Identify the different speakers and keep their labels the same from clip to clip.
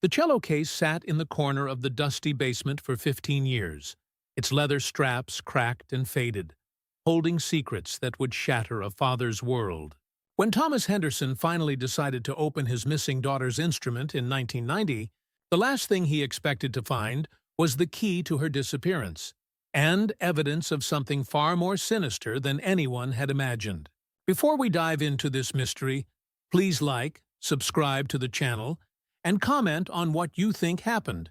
Speaker 1: The cello case sat in the corner of the dusty basement for 15 years, its leather straps cracked and faded, holding secrets that would shatter a father's world. When Thomas Henderson finally decided to open his missing daughter's instrument in 1990, the last thing he expected to find was the key to her disappearance, and evidence of something far more sinister than anyone had imagined. Before we dive into this mystery, please like, subscribe to the channel, and comment on what you think happened.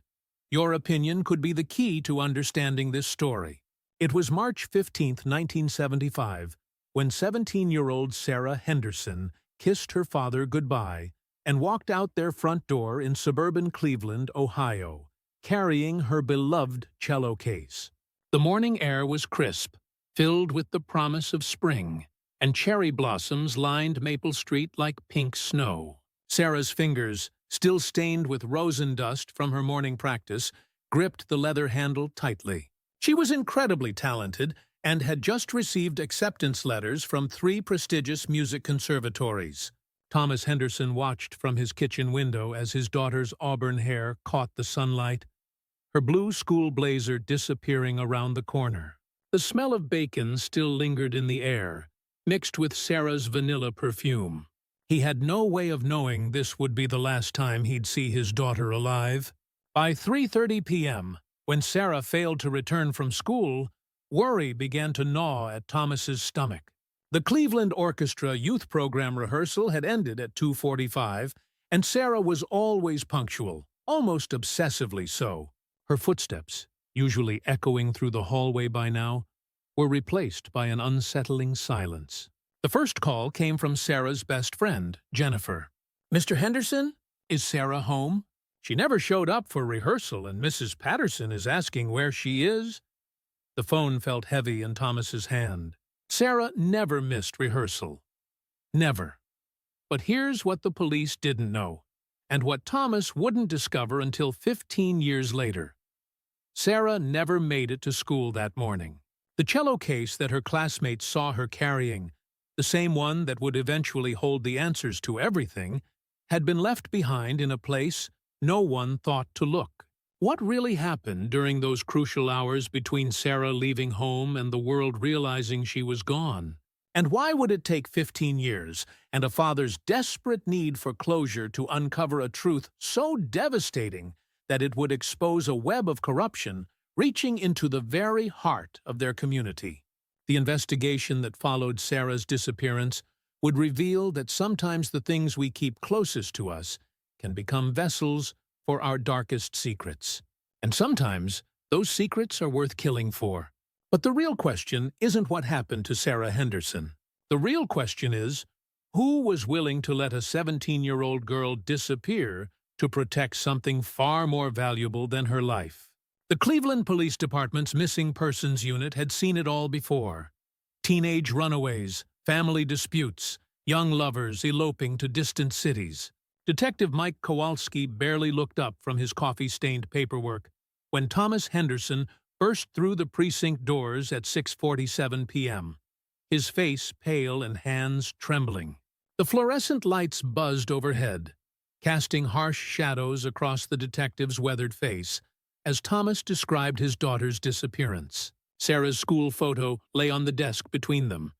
Speaker 1: Your opinion could be the key to understanding this story. It was March 15, 1975, when 17-year-old Sarah Henderson kissed her father goodbye and walked out their front door in suburban Cleveland, Ohio, carrying her beloved cello case. The morning air was crisp, filled with the promise of spring, and cherry blossoms lined Maple Street like pink snow. Sarah's fingers, still stained with rosin dust from her morning practice, gripped the leather handle tightly. She was incredibly talented and had just received acceptance letters from 3 prestigious music conservatories. Thomas Henderson watched from his kitchen window as his daughter's auburn hair caught the sunlight, her blue school blazer disappearing around the corner. The smell of bacon still lingered in the air, mixed with Sarah's vanilla perfume. He had no way of knowing this would be the last time he'd see his daughter alive. By 3:30 p.m., when Sarah failed to return from school, worry began to gnaw at Thomas's stomach. The Cleveland Orchestra youth program rehearsal had ended at 2:45, and Sarah was always punctual, almost obsessively so. Her footsteps, usually echoing through the hallway by now, were replaced by an unsettling silence. The first call came from Sarah's best friend, Jennifer. "Mr. Henderson? Is Sarah home? She never showed up for rehearsal, and Mrs. Patterson is asking where she is." The phone felt heavy in Thomas's hand. Sarah never missed rehearsal. Never. But here's what the police didn't know, and what Thomas wouldn't discover until 15 years later. Sarah never made it to school that morning. The cello case that her classmates saw her carrying, the same one that would eventually hold the answers to everything, had been left behind in a place no one thought to look. What really happened during those crucial hours between Sarah leaving home and the world realizing she was gone? And why would it take 15 years and a father's desperate need for closure to uncover a truth so devastating that it would expose a web of corruption reaching into the very heart of their community? The investigation that followed Sarah's disappearance would reveal that sometimes the things we keep closest to us can become vessels for our darkest secrets. And sometimes those secrets are worth killing for. But the real question isn't what happened to Sarah Henderson. The real question is, who was willing to let a 17-year-old girl disappear to protect something far more valuable than her life? The Cleveland Police Department's Missing Persons Unit had seen it all before. Teenage runaways, family disputes, young lovers eloping to distant cities. Detective Mike Kowalski barely looked up from his coffee-stained paperwork when Thomas Henderson burst through the precinct doors at 6:47 p.m., his face pale and hands trembling. The fluorescent lights buzzed overhead, casting harsh shadows across the detective's weathered face as Thomas described his daughter's disappearance. Sarah's school photo lay on the desk between them,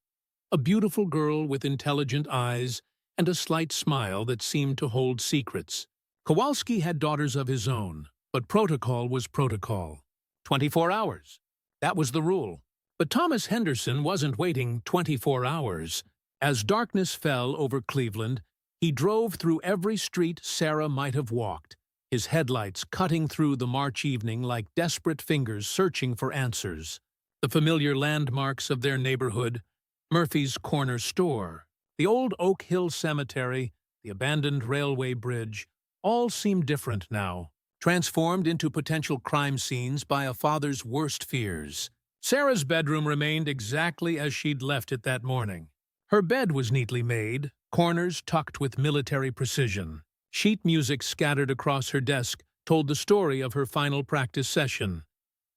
Speaker 1: a beautiful girl with intelligent eyes and a slight smile that seemed to hold secrets. Kowalski had daughters of his own, but protocol was protocol. 24 hours. That was the rule. But Thomas Henderson wasn't waiting 24 hours. As darkness fell over Cleveland, he drove through every street Sarah might have walked, his headlights cutting through the March evening like desperate fingers searching for answers. The familiar landmarks of their neighborhood, Murphy's Corner Store, the old Oak Hill Cemetery, the abandoned railway bridge, all seemed different now, transformed into potential crime scenes by a father's worst fears. Sarah's bedroom remained exactly as she'd left it that morning. Her bed was neatly made, corners tucked with military precision. Sheet music scattered across her desk told the story of her final practice session.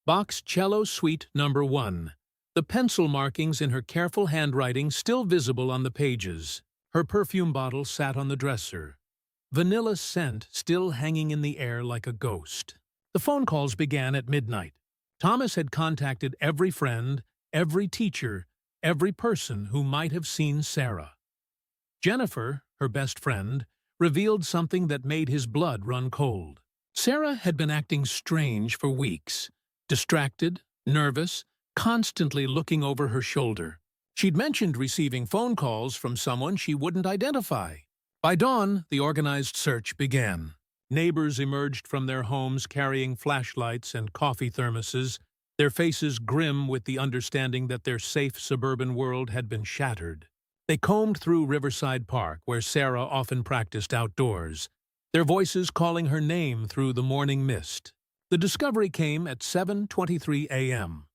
Speaker 1: Bach's Cello Suite No. 1, the pencil markings in her careful handwriting still visible on the pages. Her perfume bottle sat on the dresser, vanilla scent still hanging in the air like a ghost. The phone calls began at midnight. Thomas had contacted every friend, every teacher, every person who might have seen Sarah. Jennifer, her best friend, revealed something that made his blood run cold. Sarah had been acting strange for weeks, distracted, nervous, constantly looking over her shoulder. She'd mentioned receiving phone calls from someone she wouldn't identify. By dawn, the organized search began. Neighbors emerged from their homes carrying flashlights and coffee thermoses, their faces grim with the understanding that their safe suburban world had been shattered. They combed through Riverside Park, where Sarah often practiced outdoors, their voices calling her name through the morning mist. The discovery came at 7:23 a.m.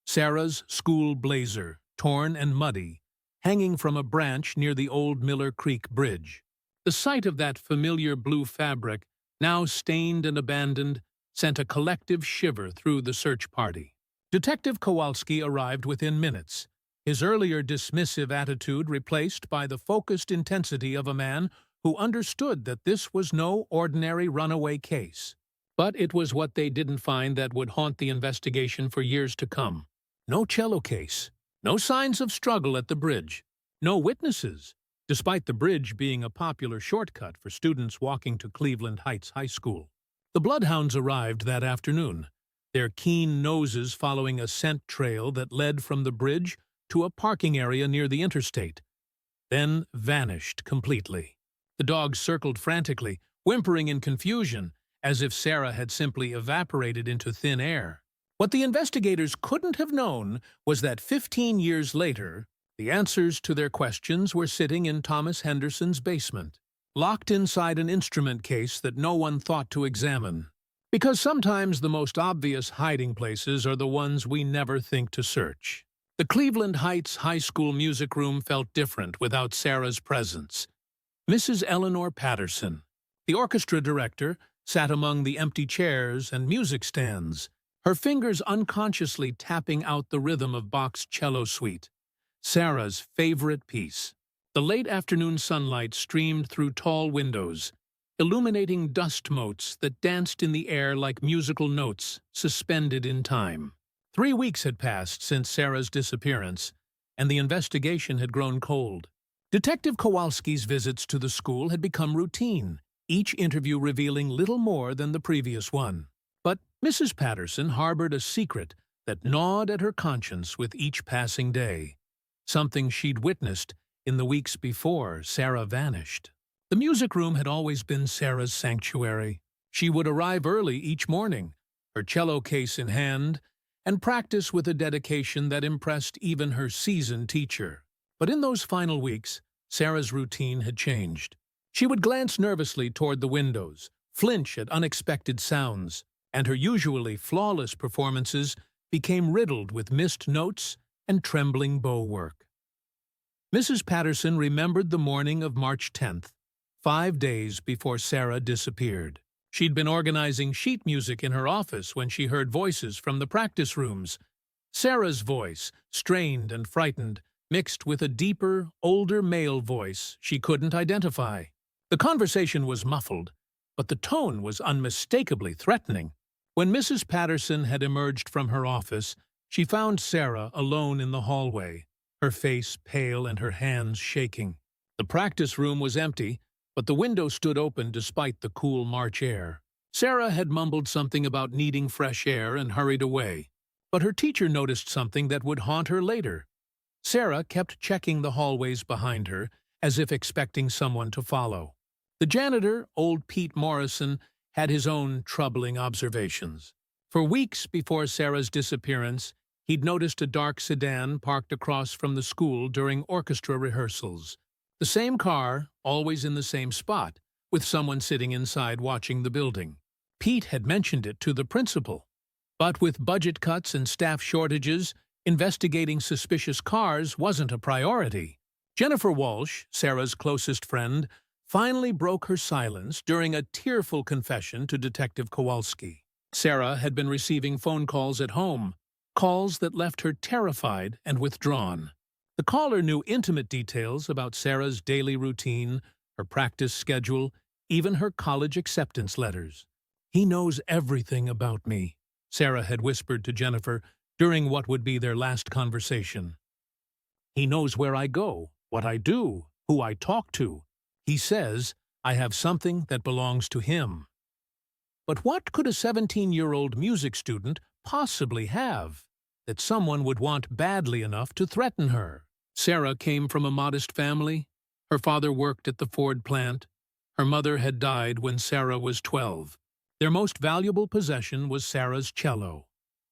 Speaker 1: Sarah's school blazer, torn and muddy, hanging from a branch near the old Miller Creek Bridge. The sight of that familiar blue fabric, now stained and abandoned, sent a collective shiver through the search party. Detective Kowalski arrived within minutes, his earlier dismissive attitude replaced by the focused intensity of a man who understood that this was no ordinary runaway case. But it was what they didn't find that would haunt the investigation for years to come. No Cello case, no signs of struggle at the bridge, no witnesses, despite the bridge being a popular shortcut for students walking to Cleveland Heights High School. The bloodhounds arrived that afternoon, their keen noses following a scent trail that led from the bridge to a parking area near the interstate, then vanished completely. The dogs circled frantically, whimpering in confusion, as if Sarah had simply evaporated into thin air. What the investigators couldn't have known was that 15 years later, the answers to their questions were sitting in Thomas Henderson's basement, locked inside an instrument case that no one thought to examine. Because sometimes the most obvious hiding places are the ones we never think to search. The Cleveland Heights High School music room felt different without Sarah's presence. Mrs. Eleanor Patterson, the orchestra director, sat among the empty chairs and music stands, her fingers unconsciously tapping out the rhythm of Bach's cello suite, Sarah's favorite piece. The late afternoon sunlight streamed through tall windows, illuminating dust motes that danced in the air like musical notes suspended in time. 3 weeks had passed since Sarah's disappearance, and the investigation had grown cold. Detective Kowalski's visits to the school had become routine, each interview revealing little more than the previous one. But Mrs. Patterson harbored a secret that gnawed at her conscience with each passing day, something she'd witnessed in the weeks before Sarah vanished. The music room had always been Sarah's sanctuary. She would arrive early each morning, her cello case in hand, and practice with a dedication that impressed even her seasoned teacher. But in those final weeks, Sarah's routine had changed. She would glance nervously toward the windows, flinch at unexpected sounds, and her usually flawless performances became riddled with missed notes and trembling bow work. Mrs. Patterson remembered the morning of March 10th, 5 days before Sarah disappeared. She'd been organizing sheet music in her office when she heard voices from the practice rooms. Sarah's voice, strained and frightened, mixed with a deeper, older male voice she couldn't identify. The conversation was muffled, but the tone was unmistakably threatening. When Mrs. Patterson had emerged from her office, she found Sarah alone in the hallway, her face pale and her hands shaking. The practice room was empty, but the window stood open despite the cool March air. Sarah had mumbled something about needing fresh air and hurried away, but her teacher noticed something that would haunt her later. Sarah kept checking the hallways behind her, as if expecting someone to follow. The janitor, old Pete Morrison, had his own troubling observations. For weeks before Sarah's disappearance, he'd noticed a dark sedan parked across from the school during orchestra rehearsals. The same car, always in the same spot, with someone sitting inside watching the building. Pete had mentioned it to the principal. But with budget cuts and staff shortages, investigating suspicious cars wasn't a priority. Jennifer Walsh, Sarah's closest friend, finally broke her silence during a tearful confession to Detective Kowalski. Sarah had been receiving phone calls at home, calls that left her terrified and withdrawn. The caller knew intimate details about Sarah's daily routine, her practice schedule, even her college acceptance letters. "He knows everything about me," Sarah had whispered to Jennifer during what would be their last conversation. "He knows where I go, what I do, who I talk to. He says I have something that belongs to him." But what could a 17-year-old music student possibly have that someone would want badly enough to threaten her? Sarah came from a modest family. Her father worked at the Ford plant. Her mother had died when Sarah was 12. Their most valuable possession was Sarah's cello,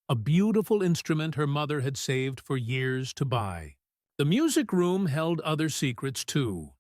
Speaker 1: a beautiful instrument her mother had saved for years to buy. The music room held other secrets, too.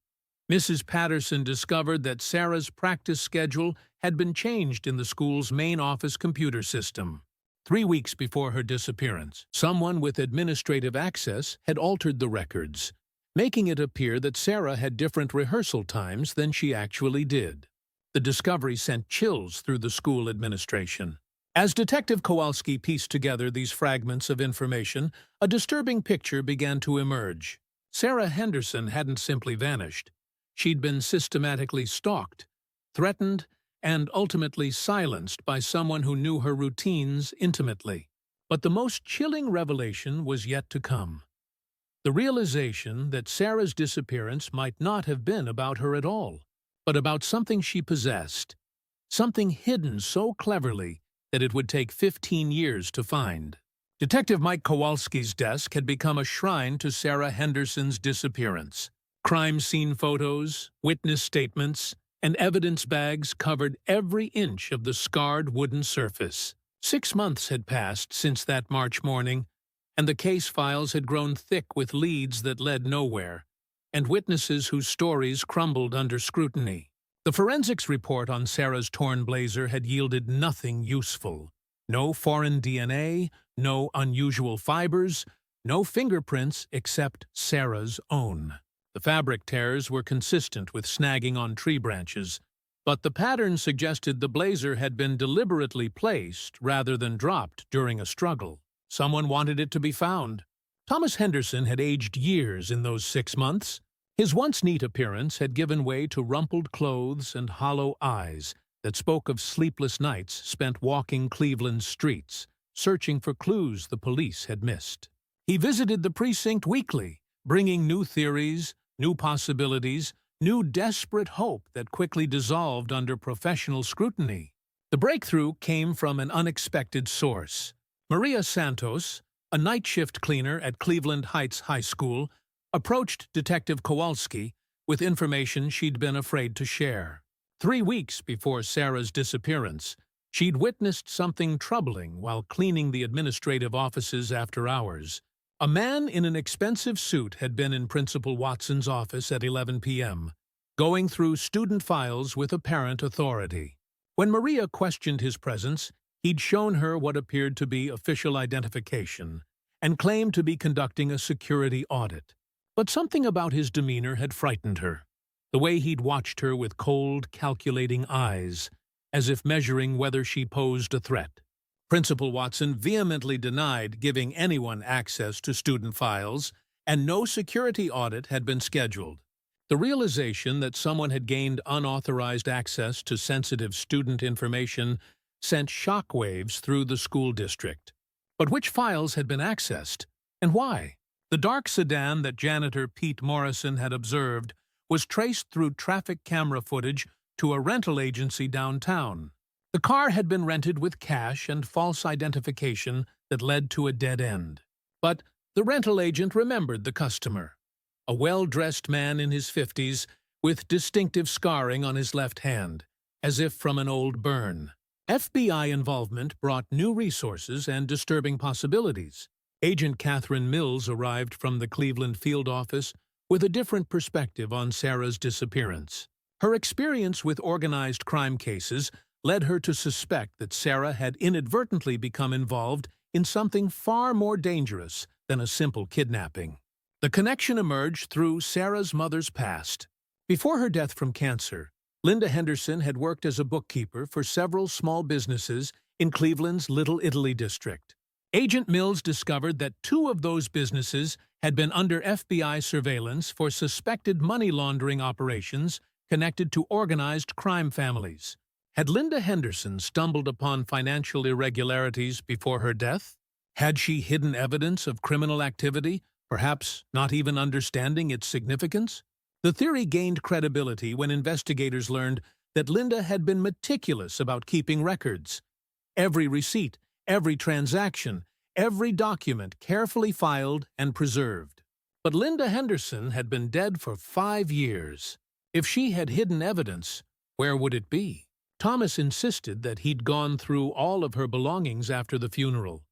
Speaker 1: Mrs. Patterson discovered that Sarah's practice schedule had been changed in the school's main office computer system. 3 weeks before her disappearance, someone with administrative access had altered the records, making it appear that Sarah had different rehearsal times than she actually did. The discovery sent chills through the school administration. As Detective Kowalski pieced together these fragments of information, a disturbing picture began to emerge. Sarah Henderson hadn't simply vanished. She'd been systematically stalked, threatened, and ultimately silenced by someone who knew her routines intimately. But the most chilling revelation was yet to come. The realization that Sarah's disappearance might not have been about her at all, but about something she possessed, something hidden so cleverly that it would take 15 years to find. Detective Mike Kowalski's desk had become a shrine to Sarah Henderson's disappearance. Crime scene photos, witness statements, and evidence bags covered every inch of the scarred wooden surface. 6 months had passed since that March morning, and the case files had grown thick with leads that led nowhere, and witnesses whose stories crumbled under scrutiny. The forensics report on Sarah's torn blazer had yielded nothing useful. No foreign DNA, no unusual fibers, no fingerprints except Sarah's own. The fabric tears were consistent with snagging on tree branches, but the pattern suggested the blazer had been deliberately placed rather than dropped during a struggle. Someone wanted it to be found. Thomas Henderson had aged years in those 6 months. His once neat appearance had given way to rumpled clothes and hollow eyes that spoke of sleepless nights spent walking Cleveland's streets, searching for clues the police had missed. He visited the precinct weekly, bringing new theories, new possibilities, new desperate hope that quickly dissolved under professional scrutiny. The breakthrough came from an unexpected source. Maria Santos, a night shift cleaner at Cleveland Heights High School, approached Detective Kowalski with information she'd been afraid to share. 3 weeks before Sarah's disappearance, she'd witnessed something troubling while cleaning the administrative offices after hours. A man in an expensive suit had been in Principal Watson's office at 11 p.m., going through student files with apparent authority. When Maria questioned his presence, he'd shown her what appeared to be official identification and claimed to be conducting a security audit. But something about his demeanor had frightened her. The way he'd watched her with cold, calculating eyes, as if measuring whether she posed a threat. Principal Watson vehemently denied giving anyone access to student files, and no security audit had been scheduled. The realization that someone had gained unauthorized access to sensitive student information sent shockwaves through the school district. But which files had been accessed, and why? The dark sedan that janitor Pete Morrison had observed was traced through traffic camera footage to a rental agency downtown. The car had been rented with cash and false identification that led to a dead end. But the rental agent remembered the customer, a well-dressed man in his 50s with distinctive scarring on his left hand, as if from an old burn. FBI involvement brought new resources and disturbing possibilities. Agent Catherine Mills arrived from the Cleveland field office with a different perspective on Sarah's disappearance. Her experience with organized crime cases led her to suspect that Sarah had inadvertently become involved in something far more dangerous than a simple kidnapping. The connection emerged through Sarah's mother's past. Before her death from cancer, Linda Henderson had worked as a bookkeeper for several small businesses in Cleveland's Little Italy district. Agent Mills discovered that 2 of those businesses had been under FBI surveillance for suspected money laundering operations connected to organized crime families. Had Linda Henderson stumbled upon financial irregularities before her death? Had she hidden evidence of criminal activity, perhaps not even understanding its significance? The theory gained credibility when investigators learned that Linda had been meticulous about keeping records. Every receipt, every transaction, every document carefully filed and preserved. But Linda Henderson had been dead for 5 years. If she had hidden evidence, where would it be? Thomas insisted that he'd gone through all of her belongings after the funeral,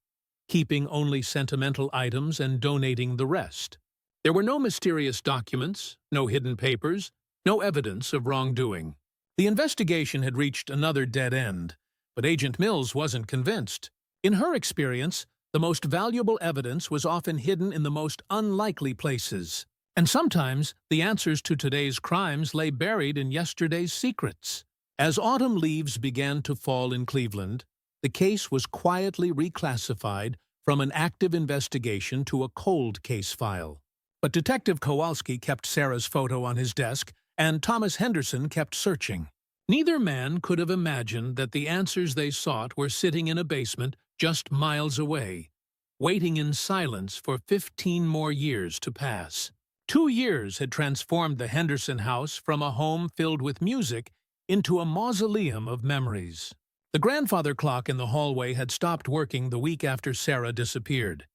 Speaker 1: keeping only sentimental items and donating the rest. There were no mysterious documents, no hidden papers, no evidence of wrongdoing. The investigation had reached another dead end, but Agent Mills wasn't convinced. In her experience, the most valuable evidence was often hidden in the most unlikely places. And sometimes, the answers to today's crimes lay buried in yesterday's secrets. As autumn leaves began to fall in Cleveland, the case was quietly reclassified from an active investigation to a cold case file. But Detective Kowalski kept Sarah's photo on his desk, and Thomas Henderson kept searching. Neither man could have imagined that the answers they sought were sitting in a basement just miles away, waiting in silence for 15 more years to pass. 2 years had transformed the Henderson house from a home filled with music into a mausoleum of memories. The grandfather clock in the hallway had stopped working the week after Sarah disappeared,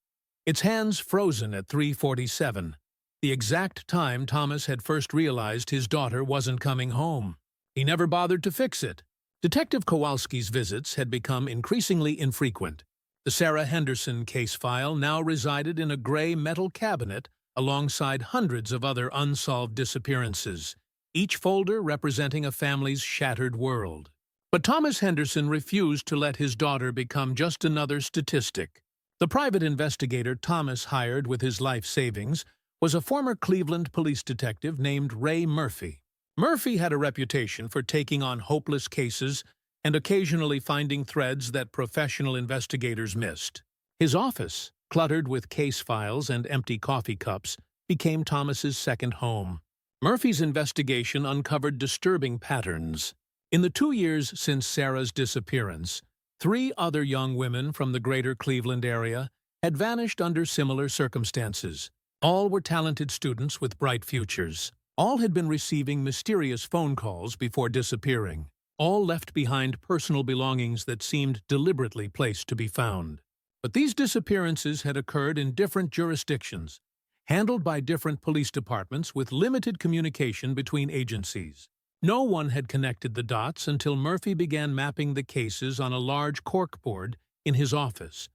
Speaker 1: its hands frozen at 3:47, the exact time Thomas had first realized his daughter wasn't coming home. He never bothered to fix it. Detective Kowalski's visits had become increasingly infrequent. The Sarah Henderson case file now resided in a gray metal cabinet alongside hundreds of other unsolved disappearances, each folder representing a family's shattered world. But Thomas Henderson refused to let his daughter become just another statistic. The private investigator Thomas hired with his life savings was a former Cleveland police detective named Ray Murphy. Murphy had a reputation for taking on hopeless cases and occasionally finding threads that professional investigators missed. His office, cluttered with case files and empty coffee cups, became Thomas's second home. Murphy's investigation uncovered disturbing patterns. In the 2 years since Sarah's disappearance, 3 other young women from the greater Cleveland area had vanished under similar circumstances. All were talented students with bright futures. All had been receiving mysterious phone calls before disappearing. All left behind personal belongings that seemed deliberately placed to be found. But these disappearances had occurred in different jurisdictions, handled by different police departments with limited communication between agencies. No one had connected the dots until Murphy began mapping the cases on a large corkboard in his office,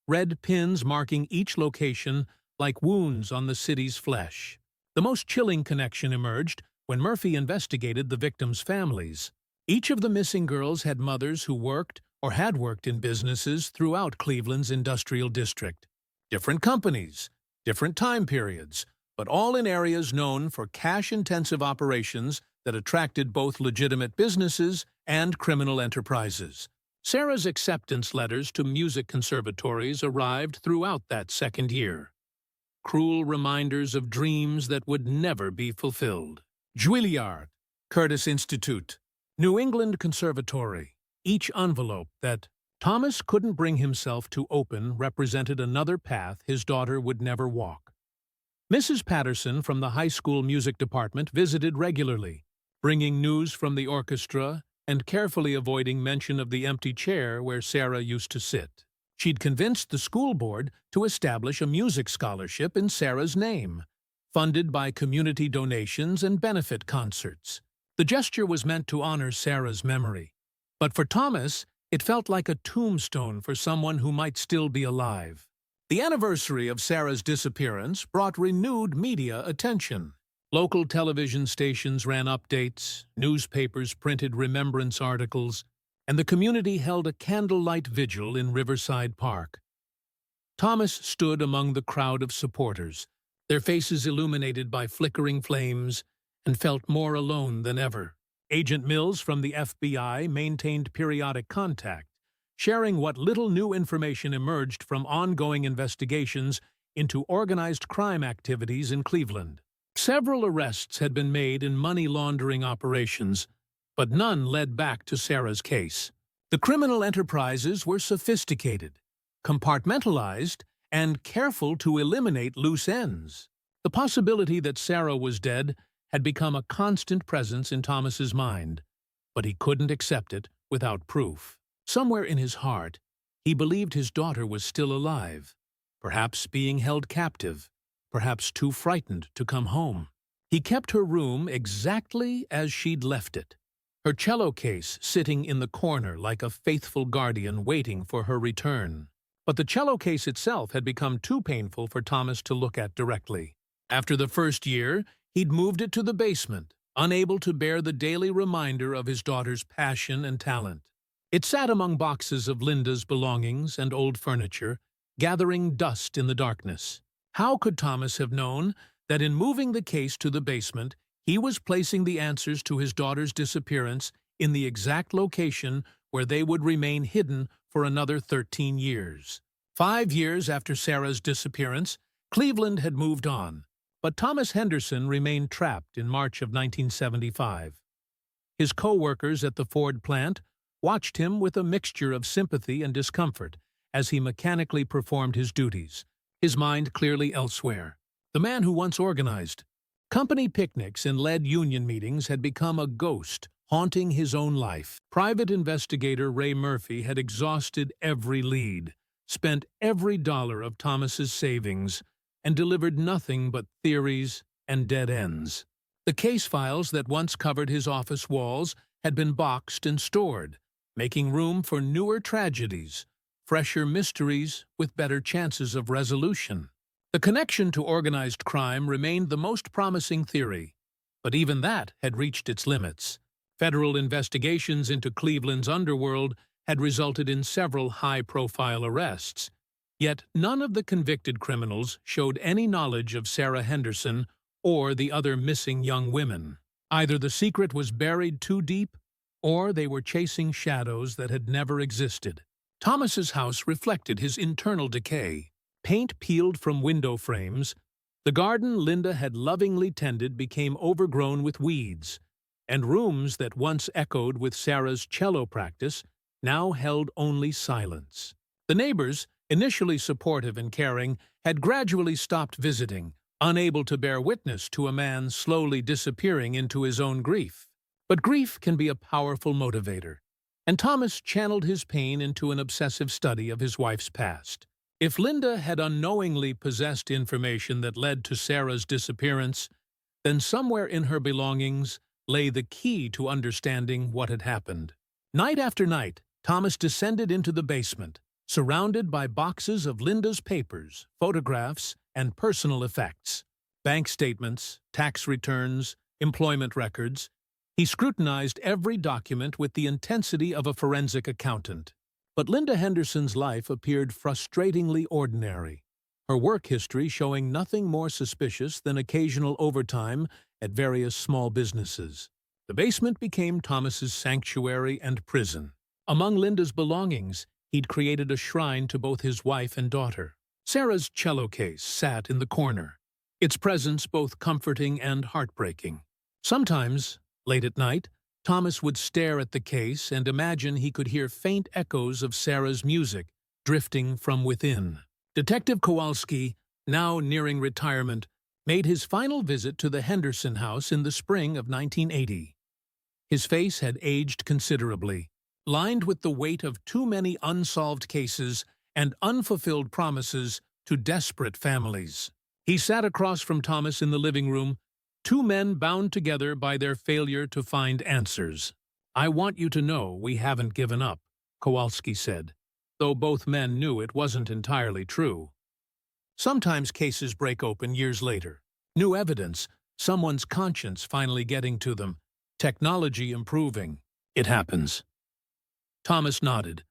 Speaker 1: red pins marking each location like wounds on the city's flesh. The most chilling connection emerged when Murphy investigated the victims' families. Each of the missing girls had mothers who worked or had worked in businesses throughout Cleveland's industrial district. Different companies, different time periods, but all in areas known for cash-intensive operations that attracted both legitimate businesses and criminal enterprises. Sarah's acceptance letters to music conservatories arrived throughout that second year. Cruel reminders of dreams that would never be fulfilled. Juilliard, Curtis Institute, New England Conservatory. Each envelope that Thomas couldn't bring himself to open represented another path his daughter would never walk. Mrs. Patterson from the high school music department visited regularly, bringing news from the orchestra and carefully avoiding mention of the empty chair where Sarah used to sit. She'd convinced the school board to establish a music scholarship in Sarah's name, funded by community donations and benefit concerts. The gesture was meant to honor Sarah's memory, but for Thomas, it felt like a tombstone for someone who might still be alive. The anniversary of Sarah's disappearance brought renewed media attention. Local television stations ran updates, newspapers printed remembrance articles, and the community held a candlelight vigil in Riverside Park. Thomas stood among the crowd of supporters, their faces illuminated by flickering flames, and felt more alone than ever. Agent Mills from the FBI maintained periodic contact, sharing what little new information emerged from ongoing investigations into organized crime activities in Cleveland. Several arrests had been made in money laundering operations, but none led back to Sarah's case. The criminal enterprises were sophisticated, compartmentalized, and careful to eliminate loose ends. The possibility that Sarah was dead had become a constant presence in Thomas's mind, but he couldn't accept it without proof. Somewhere in his heart, he believed his daughter was still alive, perhaps being held captive, perhaps too frightened to come home. He kept her room exactly as she'd left it, her cello case sitting in the corner like a faithful guardian waiting for her return. But the cello case itself had become too painful for Thomas to look at directly. After the first year, he'd moved it to the basement, unable to bear the daily reminder of his daughter's passion and talent. It sat among boxes of Linda's belongings and old furniture, gathering dust in the darkness. How could Thomas have known that in moving the case to the basement, he was placing the answers to his daughter's disappearance in the exact location where they would remain hidden for another 13 years? 5 years after Sarah's disappearance, Cleveland had moved on, but Thomas Henderson remained trapped in March of 1975. His co-workers at the Ford plant watched him with a mixture of sympathy and discomfort as he mechanically performed his duties, his mind clearly elsewhere. The man who once organized company picnics and led union meetings had become a ghost, haunting his own life. Private investigator Ray Murphy had exhausted every lead, spent every dollar of Thomas's savings, and delivered nothing but theories and dead ends. The case files that once covered his office walls had been boxed and stored, making room for newer tragedies, fresher mysteries with better chances of resolution. The connection to organized crime remained the most promising theory, but even that had reached its limits. Federal investigations into Cleveland's underworld had resulted in several high-profile arrests, yet none of the convicted criminals showed any knowledge of Sarah Henderson or the other missing young women. Either the secret was buried too deep, or they were chasing shadows that had never existed. Thomas's house reflected his internal decay. Paint peeled from window frames, the garden Linda had lovingly tended became overgrown with weeds, and rooms that once echoed with Sarah's cello practice now held only silence. The neighbors, initially supportive and caring, had gradually stopped visiting, unable to bear witness to a man slowly disappearing into his own grief. But grief can be a powerful motivator, and Thomas channeled his pain into an obsessive study of his wife's past. If Linda had unknowingly possessed information that led to Sarah's disappearance, then somewhere in her belongings lay the key to understanding what had happened. Night after night, Thomas descended into the basement, surrounded by boxes of Linda's papers, photographs, and personal effects. Bank statements, tax returns, employment records. He scrutinized every document with the intensity of a forensic accountant. But Linda Henderson's life appeared frustratingly ordinary, her work history showing nothing more suspicious than occasional overtime at various small businesses. The basement became Thomas's sanctuary and prison. Among Linda's belongings, he'd created a shrine to both his wife and daughter. Sarah's cello case sat in the corner, its presence both comforting and heartbreaking. Sometimes, late at night, Thomas would stare at the case and imagine he could hear faint echoes of Sarah's music drifting from within. Detective Kowalski, now nearing retirement, made his final visit to the Henderson house in the spring of 1980. His face had aged considerably, lined with the weight of too many unsolved cases and unfulfilled promises to desperate families. He sat across from Thomas in the living room, two men bound together by their failure to find answers. "I want you to know we haven't given up," Kowalski said, though both men knew it wasn't entirely true. Sometimes cases break open years later. New evidence, someone's conscience finally getting to them, technology improving. It happens. Thomas nodded,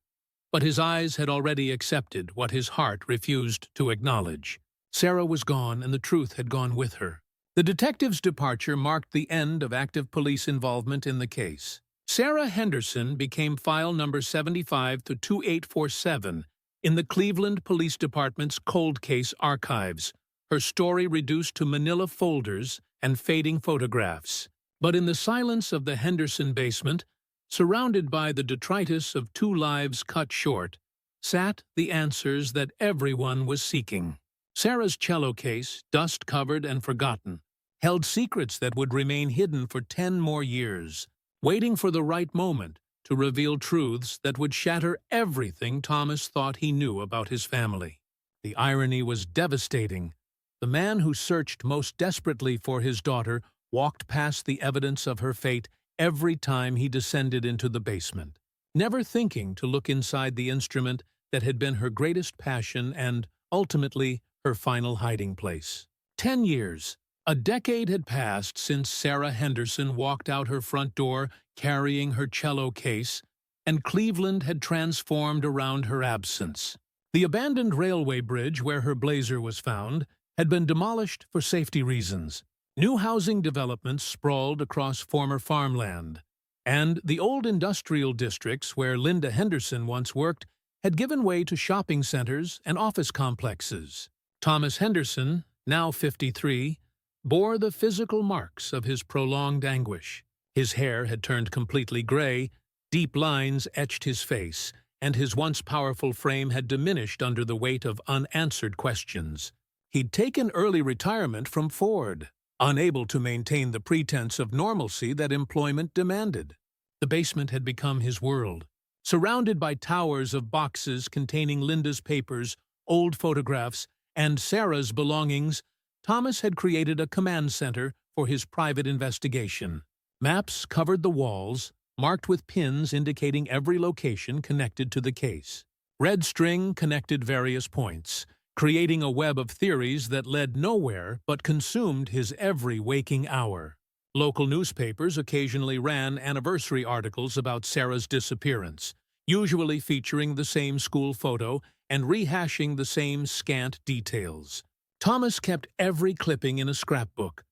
Speaker 1: but his eyes had already accepted what his heart refused to acknowledge. Sarah was gone and the truth had gone with her. The detective's departure marked the end of active police involvement in the case. Sarah Henderson became file number 75 to 2847 in the Cleveland Police Department's cold case archives, her story reduced to manila folders and fading photographs. But in the silence of the Henderson basement, surrounded by the detritus of two lives cut short, sat the answers that everyone was seeking. Sarah's cello case, dust-covered and forgotten, held secrets that would remain hidden for 10 more years, waiting for the right moment to reveal truths that would shatter everything Thomas thought he knew about his family. The irony was devastating. The man who searched most desperately for his daughter walked past the evidence of her fate every time he descended into the basement, never thinking to look inside the instrument that had been her greatest passion and, ultimately, her final hiding place. 10 years, a decade had passed since Sarah Henderson walked out her front door carrying her cello case, and Cleveland had transformed around her absence. The abandoned railway bridge where her blazer was found had been demolished for safety reasons. New housing developments sprawled across former farmland, and the old industrial districts where Linda Henderson once worked had given way to shopping centers and office complexes. Thomas Henderson, now 53, bore the physical marks of his prolonged anguish. His hair had turned completely gray, deep lines etched his face, and his once powerful frame had diminished under the weight of unanswered questions. He'd taken early retirement from Ford, unable to maintain the pretense of normalcy that employment demanded. The basement had become his world. Surrounded by towers of boxes containing Linda's papers, old photographs, and Sarah's belongings, Thomas had created a command center for his private investigation. Maps covered the walls, marked with pins indicating every location connected to the case. Red string connected various points, creating a web of theories that led nowhere but consumed his every waking hour. Local newspapers occasionally ran anniversary articles about Sarah's disappearance, usually featuring the same school photo and rehashing the same scant details. Thomas kept every clipping in a scrapbook,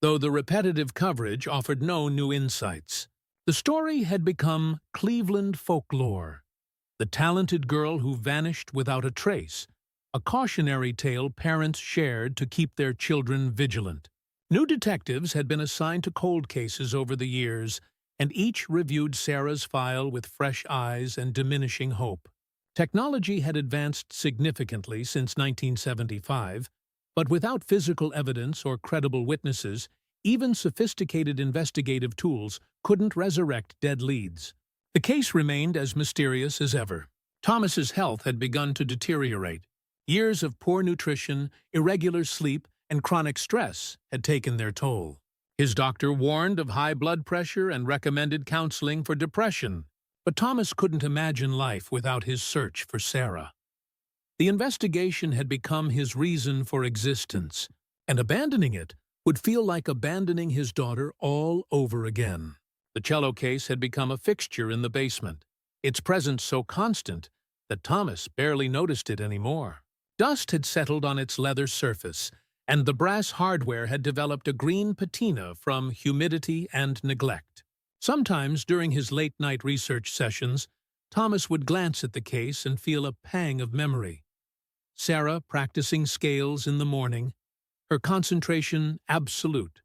Speaker 1: though the repetitive coverage offered no new insights. The story had become Cleveland folklore, the talented girl who vanished without a trace, a cautionary tale parents shared to keep their children vigilant. New detectives had been assigned to cold cases over the years, and each reviewed Sarah's file with fresh eyes and diminishing hope. Technology had advanced significantly since 1975, but without physical evidence or credible witnesses, even sophisticated investigative tools couldn't resurrect dead leads. The case remained as mysterious as ever. Thomas's health had begun to deteriorate. Years of poor nutrition, irregular sleep, and chronic stress had taken their toll. His doctor warned of high blood pressure and recommended counseling for depression, but Thomas couldn't imagine life without his search for Sarah. The investigation had become his reason for existence, and abandoning it would feel like abandoning his daughter all over again. The cello case had become a fixture in the basement, its presence so constant that Thomas barely noticed it anymore. Dust had settled on its leather surface, and the brass hardware had developed a green patina from humidity and neglect. Sometimes, during his late-night research sessions, Thomas would glance at the case and feel a pang of memory. Sarah practicing scales in the morning, her concentration absolute,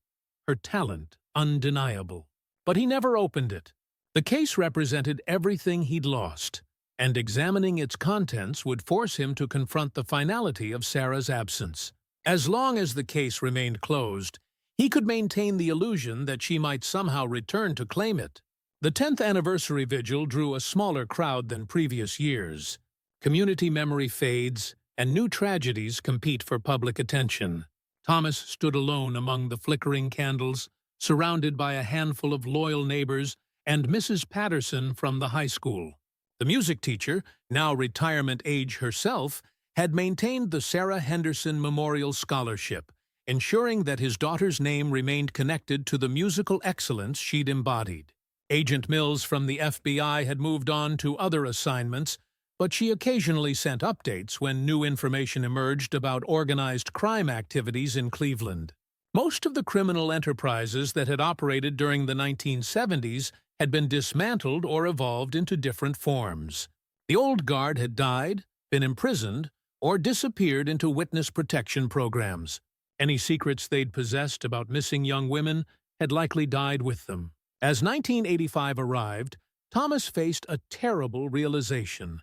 Speaker 1: her talent undeniable. But he never opened it. The case represented everything he'd lost, and examining its contents would force him to confront the finality of Sarah's absence. As long as the case remained closed, he could maintain the illusion that she might somehow return to claim it. The 10th anniversary vigil drew a smaller crowd than previous years. Community memory fades, and new tragedies compete for public attention. Thomas stood alone among the flickering candles, surrounded by a handful of loyal neighbors and Mrs. Patterson from the high school. The music teacher, now retirement age herself, had maintained the Sarah Henderson Memorial Scholarship, ensuring that his daughter's name remained connected to the musical excellence she'd embodied. Agent Mills from the FBI had moved on to other assignments, but she occasionally sent updates when new information emerged about organized crime activities in Cleveland. Most of the criminal enterprises that had operated during the 1970s had been dismantled or evolved into different forms. The old guard had died, been imprisoned, or disappeared into witness protection programs. Any secrets they'd possessed about missing young women had likely died with them. As 1985 arrived, Thomas faced a terrible realization.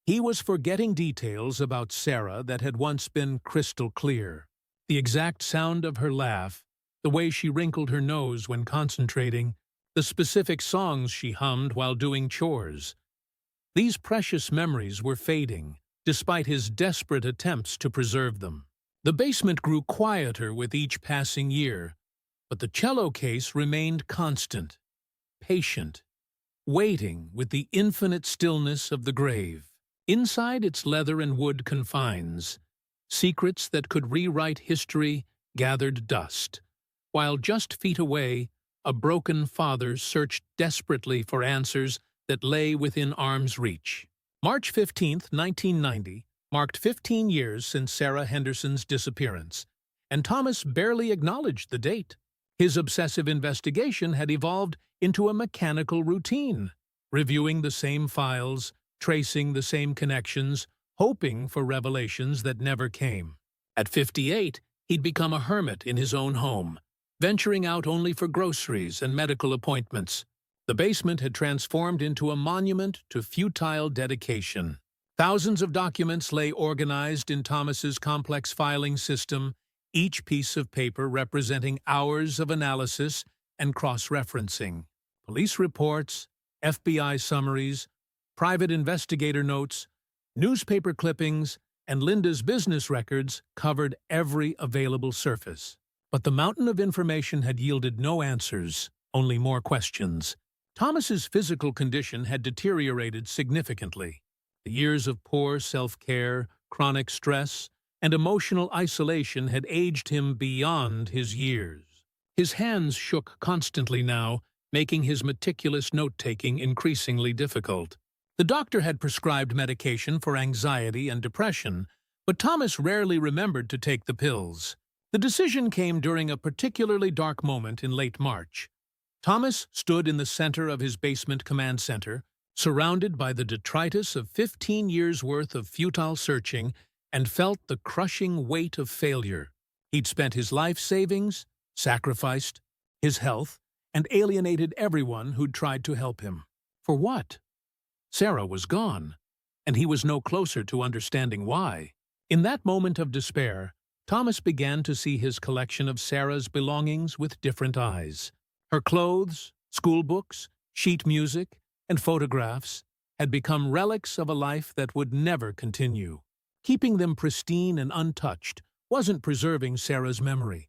Speaker 1: He was forgetting details about Sarah that had once been crystal clear. The exact sound of her laugh, the way she wrinkled her nose when concentrating, the specific songs she hummed while doing chores. These precious memories were fading, despite his desperate attempts to preserve them. The basement grew quieter with each passing year, but the cello case remained constant, patient, waiting with the infinite stillness of the grave. Inside its leather and wood confines, secrets that could rewrite history gathered dust, while just feet away, a broken father searched desperately for answers that lay within arm's reach. March 15, 1990, marked 15 years since Sarah Henderson's disappearance, and Thomas barely acknowledged the date. His obsessive investigation had evolved into a mechanical routine, reviewing the same files, tracing the same connections, hoping for revelations that never came. At 58, he'd become a hermit in his own home, venturing out only for groceries and medical appointments. The basement had transformed into a monument to futile dedication. Thousands of documents lay organized in Thomas's complex filing system, each piece of paper representing hours of analysis and cross-referencing. Police reports, FBI summaries, private investigator notes, newspaper clippings, and Linda's business records covered every available surface. But the mountain of information had yielded no answers, only more questions. Thomas's physical condition had deteriorated significantly. The years of poor self-care, chronic stress, and emotional isolation had aged him beyond his years. His hands shook constantly now, making his meticulous note-taking increasingly difficult. The doctor had prescribed medication for anxiety and depression, but Thomas rarely remembered to take the pills. The decision came during a particularly dark moment in late March. Thomas stood in the center of his basement command center, surrounded by the detritus of 15 years' worth of futile searching, and felt the crushing weight of failure. He'd spent his life savings, sacrificed his health, and alienated everyone who'd tried to help him. For what? Sarah was gone, and he was no closer to understanding why. In that moment of despair, Thomas began to see his collection of Sarah's belongings with different eyes. Her clothes, school books, sheet music, and photographs had become relics of a life that would never continue. Keeping them pristine and untouched wasn't preserving Sarah's memory.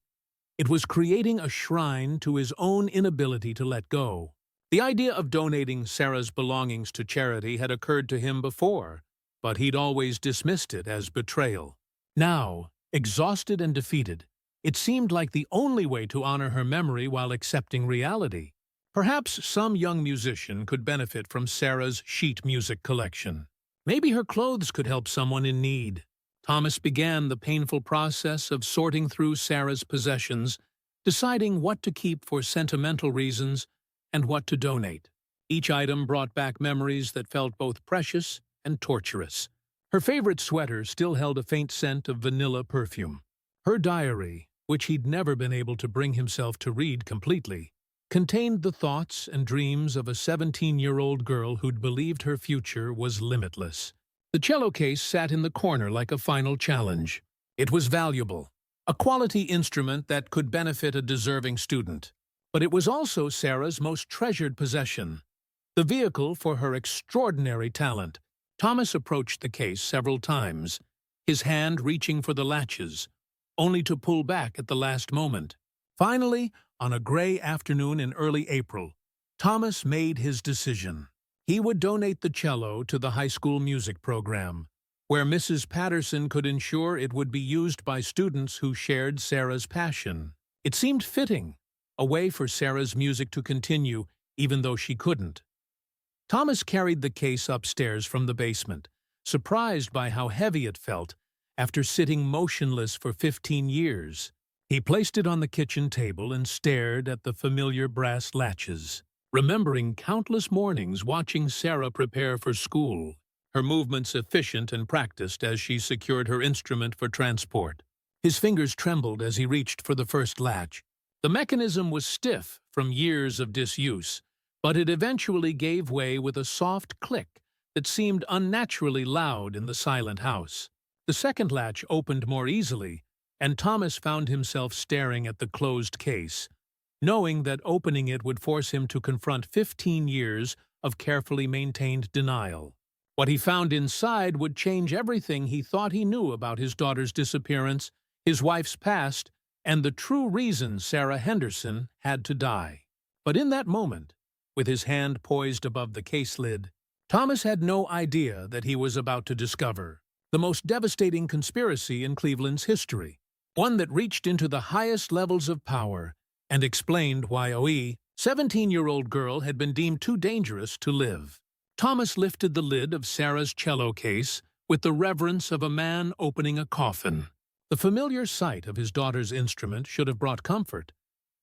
Speaker 1: It was creating a shrine to his own inability to let go. The idea of donating Sarah's belongings to charity had occurred to him before, but he'd always dismissed it as betrayal. Now, exhausted and defeated, it seemed like the only way to honor her memory while accepting reality. Perhaps some young musician could benefit from Sarah's sheet music collection. Maybe her clothes could help someone in need. Thomas began the painful process of sorting through Sarah's possessions, deciding what to keep for sentimental reasons and what to donate. Each item brought back memories that felt both precious and torturous. Her favorite sweater still held a faint scent of vanilla perfume. Her diary, which he'd never been able to bring himself to read completely, contained the thoughts and dreams of a 17-year-old girl who'd believed her future was limitless. The cello case sat in the corner like a final challenge. It was valuable, a quality instrument that could benefit a deserving student. But it was also Sarah's most treasured possession, the vehicle for her extraordinary talent. Thomas approached the case several times, his hand reaching for the latches, only to pull back at the last moment. Finally, on a gray afternoon in early April, Thomas made his decision. He would donate the cello to the high school music program, where Mrs. Patterson could ensure it would be used by students who shared Sarah's passion. It seemed fitting, a way for Sarah's music to continue even though she couldn't. Thomas carried the case upstairs from the basement, surprised by how heavy it felt after sitting motionless for 15 years. He placed it on the kitchen table and stared at the familiar brass latches, remembering countless mornings watching Sarah prepare for school, her movements efficient and practiced as she secured her instrument for transport. His fingers trembled as he reached for the first latch. The mechanism was stiff from years of disuse, but it eventually gave way with a soft click that seemed unnaturally loud in the silent house. The second latch opened more easily, and Thomas found himself staring at the closed case, knowing that opening it would force him to confront 15 years of carefully maintained denial. What he found inside would change everything he thought he knew about his daughter's disappearance, his wife's past, and the true reason Sarah Henderson had to die. But in that moment, with his hand poised above the case lid, Thomas had no idea that he was about to discover the most devastating conspiracy in Cleveland's history, one that reached into the highest levels of power and explained why a 17-year-old girl had been deemed too dangerous to live. Thomas lifted the lid of Sarah's cello case with the reverence of a man opening a coffin. The familiar sight of his daughter's instrument should have brought comfort,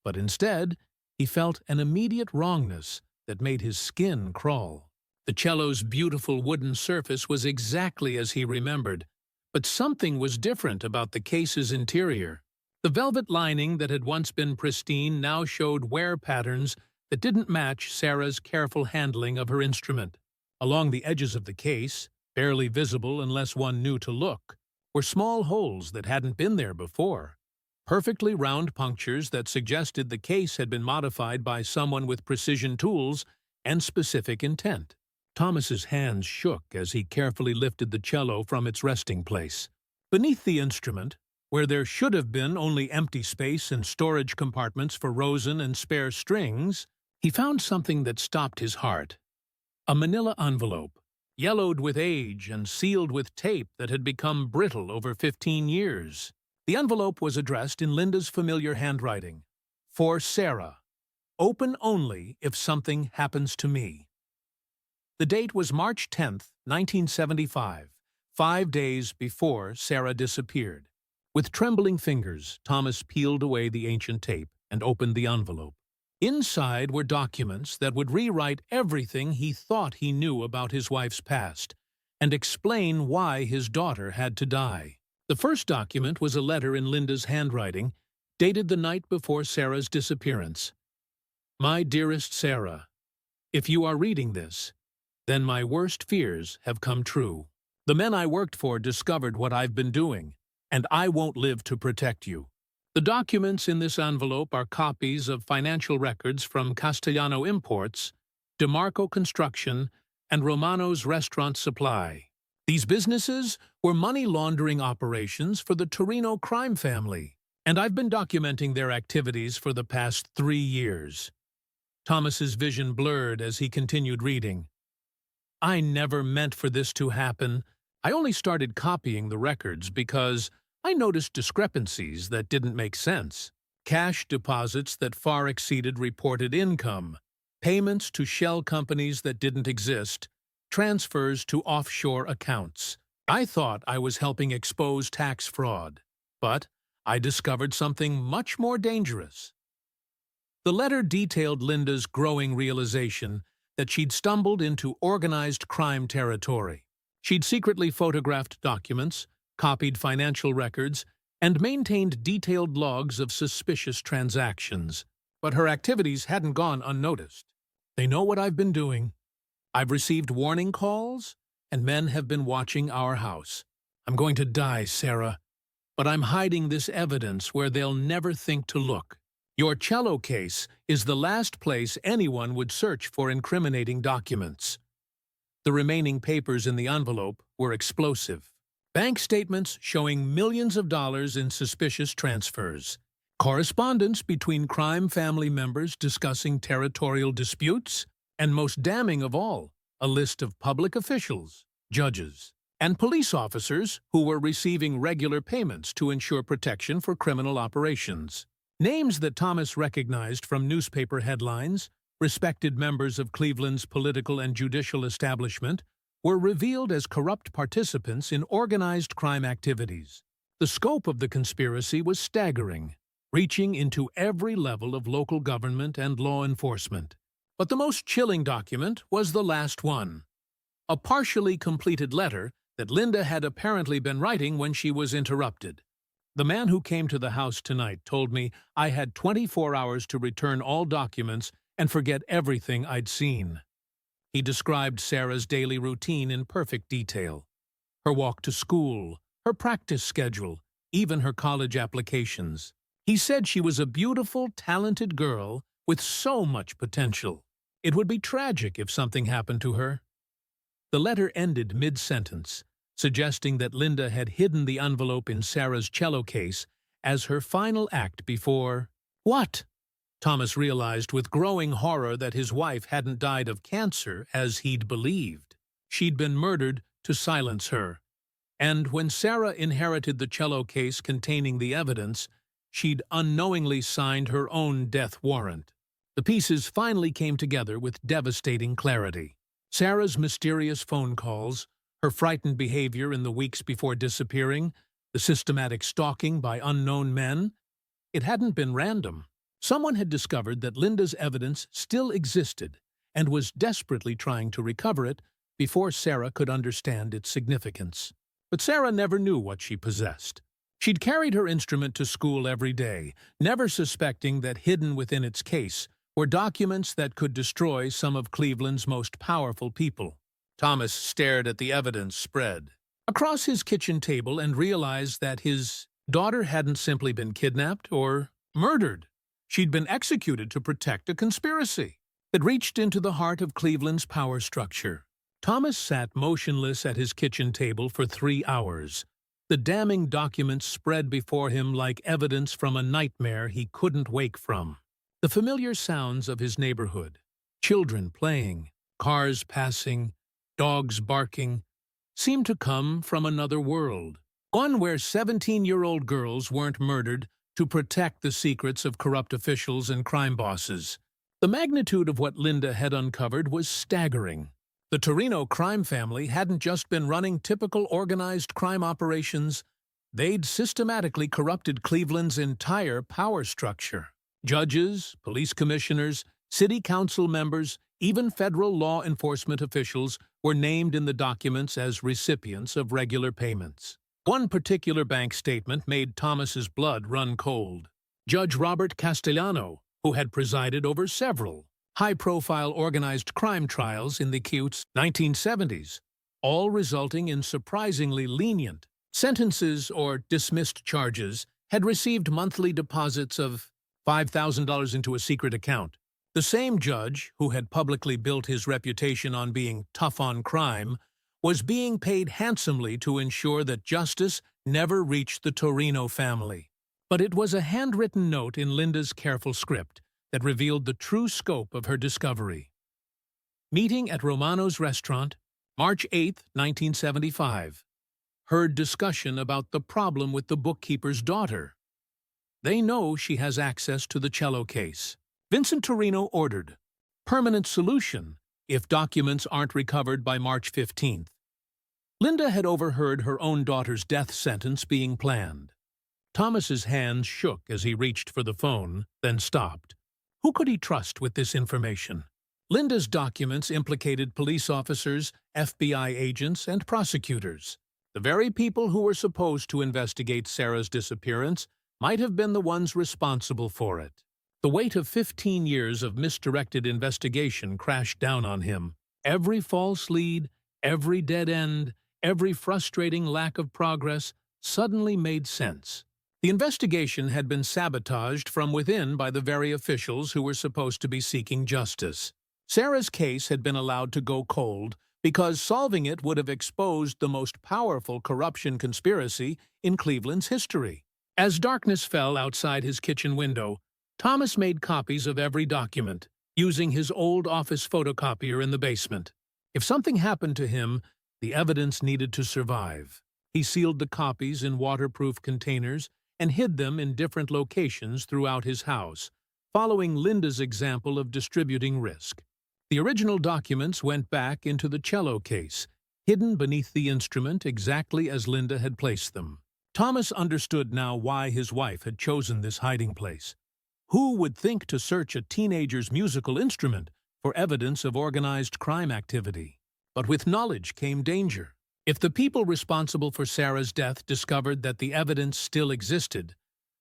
Speaker 1: but instead, he felt an immediate wrongness that made his skin crawl. The cello's beautiful wooden surface was exactly as he remembered, but something was different about the case's interior. The velvet lining that had once been pristine now showed wear patterns that didn't match Sarah's careful handling of her instrument. Along the edges of the case, barely visible unless one knew to look, were small holes that hadn't been there before, perfectly round punctures that suggested the case had been modified by someone with precision tools and specific intent. Thomas's hands shook as he carefully lifted the cello from its resting place. Beneath the instrument, where there should have been only empty space and storage compartments for rosin and spare strings, he found something that stopped his heart. A manila envelope, yellowed with age and sealed with tape that had become brittle over 15 years. The envelope was addressed in Linda's familiar handwriting. For Sarah. Open only if something happens to me. The date was March 10th, 1975, 5 days before Sarah disappeared. With trembling fingers, Thomas peeled away the ancient tape and opened the envelope. Inside were documents that would rewrite everything he thought he knew about his wife's past and explain why his daughter had to die. The first document was a letter in Linda's handwriting, dated the night before Sarah's disappearance. My dearest Sarah, if you are reading this, then my worst fears have come true. The men I worked for discovered what I've been doing, and I won't live to protect you. The documents in this envelope are copies of financial records from Castellano Imports, DeMarco Construction, and Romano's Restaurant Supply. These businesses were money laundering operations for the Torino crime family, and I've been documenting their activities for the past 3 years. Thomas's vision blurred as he continued reading. I never meant for this to happen. I only started copying the records because I noticed discrepancies that didn't make sense. Cash deposits that far exceeded reported income, payments to shell companies that didn't exist, transfers to offshore accounts. I thought I was helping expose tax fraud, but I discovered something much more dangerous. The letter detailed Linda's growing realization that she'd stumbled into organized crime territory. She'd secretly photographed documents, copied financial records, and maintained detailed logs of suspicious transactions. But her activities hadn't gone unnoticed. They know what I've been doing. I've received warning calls, and men have been watching our house. I'm going to die, Sarah, but I'm hiding this evidence where they'll never think to look. Your cello case is the last place anyone would search for incriminating documents. The remaining papers in the envelope were explosive. Bank statements showing millions of dollars in suspicious transfers. Correspondence between crime family members discussing territorial disputes. And most damning of all, a list of public officials, judges, and police officers who were receiving regular payments to ensure protection for criminal operations. Names that Thomas recognized from newspaper headlines, respected members of Cleveland's political and judicial establishment, were revealed as corrupt participants in organized crime activities. The scope of the conspiracy was staggering, reaching into every level of local government and law enforcement. But the most chilling document was the last one. A partially completed letter that Linda had apparently been writing when she was interrupted. The man who came to the house tonight told me I had 24 hours to return all documents and forget everything I'd seen. He described Sarah's daily routine in perfect detail. Her walk to school, her practice schedule, even her college applications. He said she was a beautiful, talented girl with so much potential. It would be tragic if something happened to her. The letter ended mid-sentence, suggesting that Linda had hidden the envelope in Sarah's cello case as her final act before— What? Thomas realized with growing horror that his wife hadn't died of cancer as he'd believed. She'd been murdered to silence her. And when Sarah inherited the cello case containing the evidence, she'd unknowingly signed her own death warrant. The pieces finally came together with devastating clarity. Sarah's mysterious phone calls, her frightened behavior in the weeks before disappearing, the systematic stalking by unknown men. It hadn't been random. Someone had discovered that Linda's evidence still existed and was desperately trying to recover it before Sarah could understand its significance. But Sarah never knew what she possessed. She'd carried her instrument to school every day, never suspecting that hidden within its case were documents that could destroy some of Cleveland's most powerful people. Thomas stared at the evidence spread across his kitchen table and realized that his daughter hadn't simply been kidnapped or murdered. She'd been executed to protect a conspiracy that reached into the heart of Cleveland's power structure. Thomas sat motionless at his kitchen table for 3 hours. The damning documents spread before him like evidence from a nightmare he couldn't wake from. The familiar sounds of his neighborhood, children playing, cars passing, dogs barking, seemed to come from another world, one where 17-year-old girls weren't murdered to protect the secrets of corrupt officials and crime bosses. The magnitude of what Linda had uncovered was staggering. The Torino crime family hadn't just been running typical organized crime operations, they'd systematically corrupted Cleveland's entire power structure. Judges, police commissioners, city council members, even federal law enforcement officials were named in the documents as recipients of regular payments. One particular bank statement made Thomas's blood run cold. Judge Robert Castellano, who had presided over several high-profile organized crime trials in the cute 1970s, all resulting in surprisingly lenient sentences or dismissed charges, had received monthly deposits of $5,000 into a secret account. The same judge, who had publicly built his reputation on being tough on crime, was being paid handsomely to ensure that justice never reached the Torino family. But it was a handwritten note in Linda's careful script that revealed the true scope of her discovery. Meeting at Romano's restaurant, March 8, 1975. Heard discussion about the problem with the bookkeeper's daughter. They know she has access to the cello case. Vincent Torino ordered. Permanent solution if documents aren't recovered by March 15th. Linda had overheard her own daughter's death sentence being planned. Thomas's hands shook as he reached for the phone, then stopped. Who could he trust with this information? Linda's documents implicated police officers, FBI agents, and prosecutors. The very people who were supposed to investigate Sarah's disappearance might have been the ones responsible for it. The weight of 15 years of misdirected investigation crashed down on him. Every false lead, every dead end, every frustrating lack of progress suddenly made sense. The investigation had been sabotaged from within by the very officials who were supposed to be seeking justice. Sarah's case had been allowed to go cold because solving it would have exposed the most powerful corruption conspiracy in Cleveland's history. As darkness fell outside his kitchen window, Thomas made copies of every document, using his old office photocopier in the basement. If something happened to him, the evidence needed to survive. He sealed the copies in waterproof containers and hid them in different locations throughout his house, following Linda's example of distributing risk. The original documents went back into the cello case, hidden beneath the instrument exactly as Linda had placed them. Thomas understood now why his wife had chosen this hiding place. Who would think to search a teenager's musical instrument for evidence of organized crime activity? But with knowledge came danger. If the people responsible for Sarah's death discovered that the evidence still existed,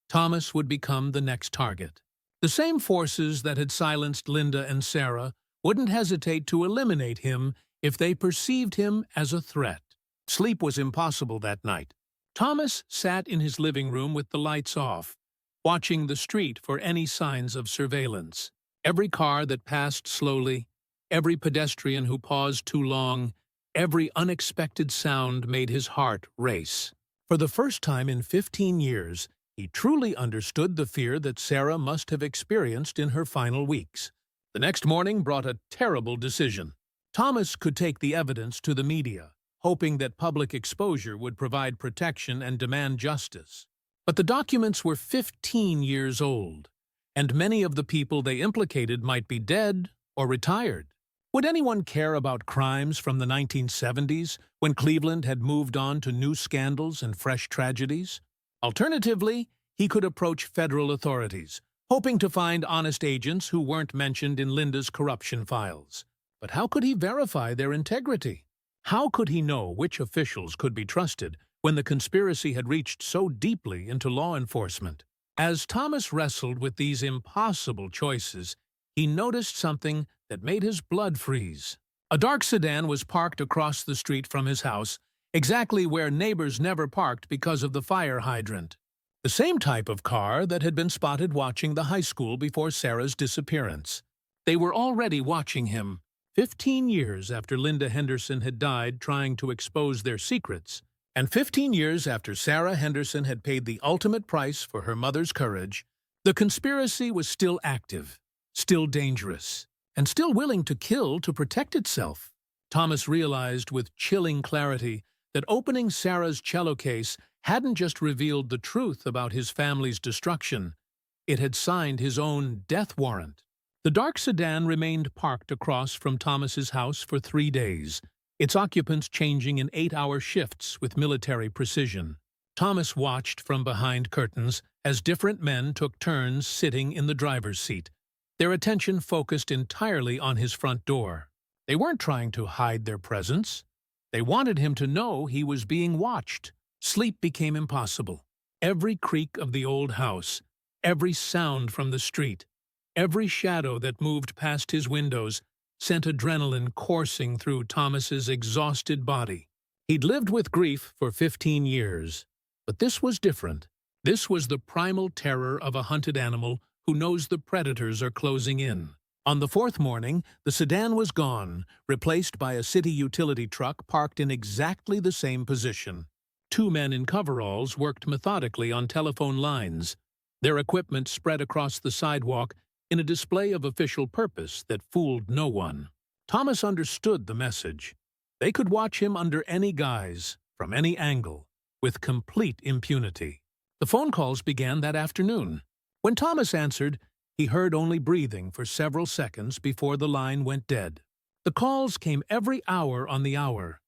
Speaker 1: Thomas would become the next target. The same forces that had silenced Linda and Sarah wouldn't hesitate to eliminate him if they perceived him as a threat. Sleep was impossible that night. Thomas sat in his living room with the lights off, watching the street for any signs of surveillance. Every car that passed slowly, every pedestrian who paused too long, every unexpected sound made his heart race. For the first time in 15 years, he truly understood the fear that Sarah must have experienced in her final weeks. The next morning brought a terrible decision. Thomas could take the evidence to the media, hoping that public exposure would provide protection and demand justice. But the documents were 15 years old, and many of the people they implicated might be dead or retired. Would anyone care about crimes from the 1970s, when Cleveland had moved on to new scandals and fresh tragedies? Alternatively, he could approach federal authorities, hoping to find honest agents who weren't mentioned in Linda's corruption files. But how could he verify their integrity? How could he know which officials could be trusted when the conspiracy had reached so deeply into law enforcement? As Thomas wrestled with these impossible choices, he noticed something that made his blood freeze. A dark sedan was parked across the street from his house, exactly where neighbors never parked because of the fire hydrant. The same type of car that had been spotted watching the high school before Sarah's disappearance. They were already watching him, 15 years after Linda Henderson had died trying to expose their secrets, and 15 years after Sarah Henderson had paid the ultimate price for her mother's courage. The conspiracy was still active, still dangerous, and still willing to kill to protect itself. Thomas realized with chilling clarity that opening Sarah's cello case hadn't just revealed the truth about his family's destruction, it had signed his own death warrant. The dark sedan remained parked across from Thomas's house for 3 days, its occupants changing in 8-hour shifts with military precision. Thomas watched from behind curtains as different men took turns sitting in the driver's seat, their attention focused entirely on his front door. They weren't trying to hide their presence. They wanted him to know he was being watched. Sleep became impossible. Every creak of the old house, every sound from the street, every shadow that moved past his windows sent adrenaline coursing through Thomas's exhausted body. He'd lived with grief for 15 years, but this was different. This was the primal terror of a hunted animal who knows the predators are closing in. On the 4th morning, the sedan was gone, replaced by a city utility truck parked in exactly the same position. 2 men in coveralls worked methodically on telephone lines, their equipment spread across the sidewalk in a display of official purpose that fooled no one. Thomas understood the message. They could watch him under any guise, from any angle, with complete impunity. The phone calls began that afternoon. When Thomas answered, he heard only breathing for several seconds before the line went dead. The calls came every hour on the hour,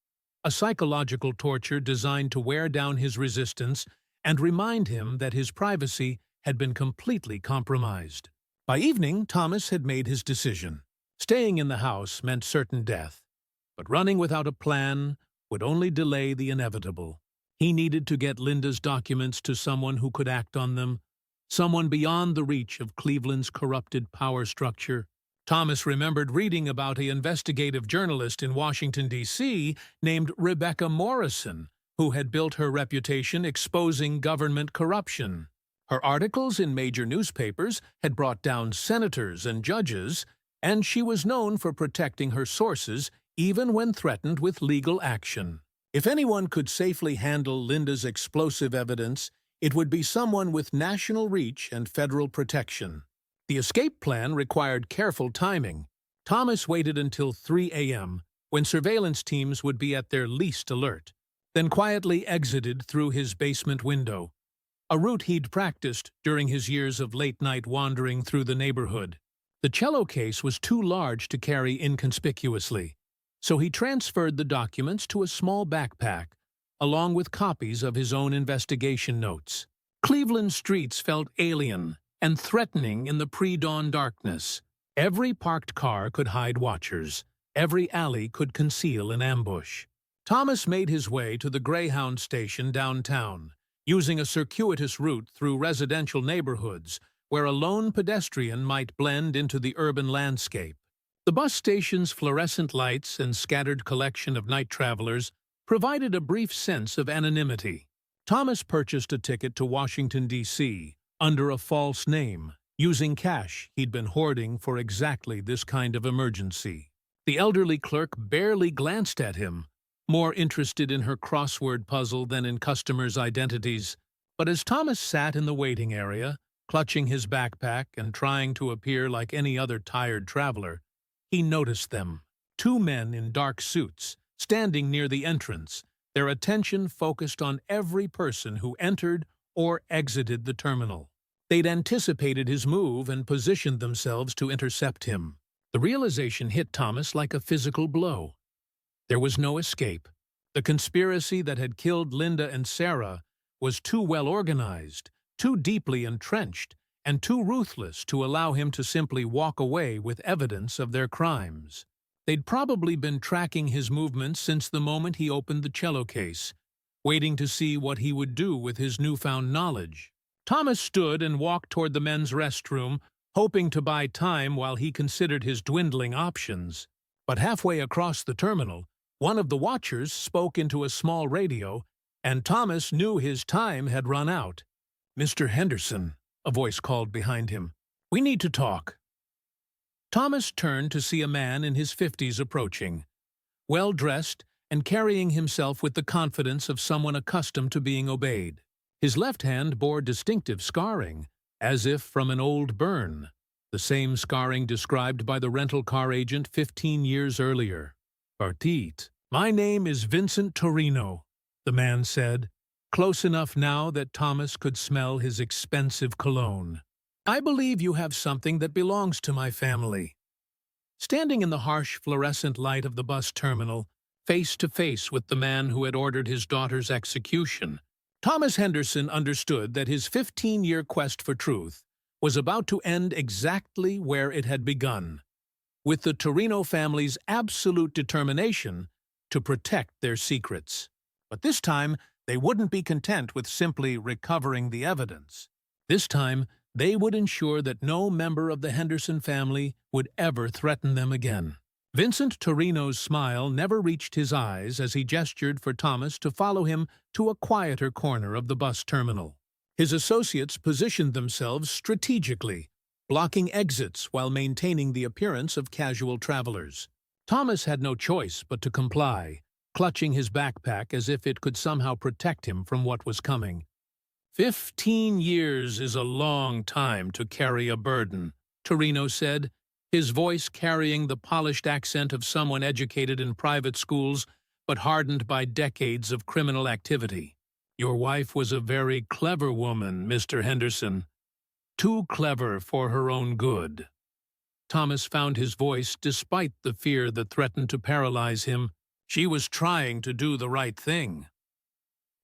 Speaker 1: a psychological torture designed to wear down his resistance and remind him that his privacy had been completely compromised. By evening, Thomas had made his decision. Staying in the house meant certain death, but running without a plan would only delay the inevitable. He needed to get Linda's documents to someone who could act on them, someone beyond the reach of Cleveland's corrupted power structure. Thomas remembered reading about an investigative journalist in Washington, D.C. named Rebecca Morrison, who had built her reputation exposing government corruption. Her articles in major newspapers had brought down senators and judges, and she was known for protecting her sources even when threatened with legal action. If anyone could safely handle Linda's explosive evidence, it would be someone with national reach and federal protection. The escape plan required careful timing. Thomas waited until 3 a.m., when surveillance teams would be at their least alert, then quietly exited through his basement window, a route he'd practiced during his years of late-night wandering through the neighborhood. The cello case was too large to carry inconspicuously, so he transferred the documents to a small backpack, along with copies of his own investigation notes. Cleveland streets felt alien and threatening in the pre-dawn darkness. Every parked car could hide watchers. Every alley could conceal an ambush. Thomas made his way to the Greyhound station downtown, using a circuitous route through residential neighborhoods where a lone pedestrian might blend into the urban landscape. The bus station's fluorescent lights and scattered collection of night travelers provided a brief sense of anonymity. Thomas purchased a ticket to Washington, D.C., under a false name, using cash he'd been hoarding for exactly this kind of emergency. The elderly clerk barely glanced at him, more interested in her crossword puzzle than in customers' identities. But as Thomas sat in the waiting area, clutching his backpack and trying to appear like any other tired traveler, he noticed them. Two men in dark suits, standing near the entrance, their attention focused on every person who entered or exited the terminal. They'd anticipated his move and positioned themselves to intercept him. The realization hit Thomas like a physical blow. There was no escape. The conspiracy that had killed Linda and Sarah was too well organized, too deeply entrenched, and too ruthless to allow him to simply walk away with evidence of their crimes. They'd probably been tracking his movements since the moment he opened the cello case, waiting to see what he would do with his newfound knowledge. Thomas stood and walked toward the men's restroom, hoping to buy time while he considered his dwindling options. But halfway across the terminal, one of the watchers spoke into a small radio, and Thomas knew his time had run out. "Mr. Henderson," a voice called behind him. "We need to talk." Thomas turned to see a man in his 50s approaching, well-dressed and carrying himself with the confidence of someone accustomed to being obeyed. His left hand bore distinctive scarring, as if from an old burn, the same scarring described by the rental car agent 15 years earlier. "Partit. My name is Vincent Torino," the man said, close enough now that Thomas could smell his expensive cologne. "I believe you have something that belongs to my family." Standing in the harsh fluorescent light of the bus terminal, face to face with the man who had ordered his daughter's execution, Thomas Henderson understood that his 15-year quest for truth was about to end exactly where it had begun, with the Torino family's absolute determination to protect their secrets. But this time, they wouldn't be content with simply recovering the evidence. This time, they would ensure that no member of the Henderson family would ever threaten them again. Vincent Torino's smile never reached his eyes as he gestured for Thomas to follow him to a quieter corner of the bus terminal. His associates positioned themselves strategically, blocking exits while maintaining the appearance of casual travelers. Thomas had no choice but to comply, clutching his backpack as if it could somehow protect him from what was coming. 15 years is a long time to carry a burden, Torino said, his voice carrying the polished accent of someone educated in private schools but hardened by decades of criminal activity. "Your wife was a very clever woman, Mr. Henderson. Too clever for her own good." Thomas found his voice despite the fear that threatened to paralyze him. "She was trying to do the right thing."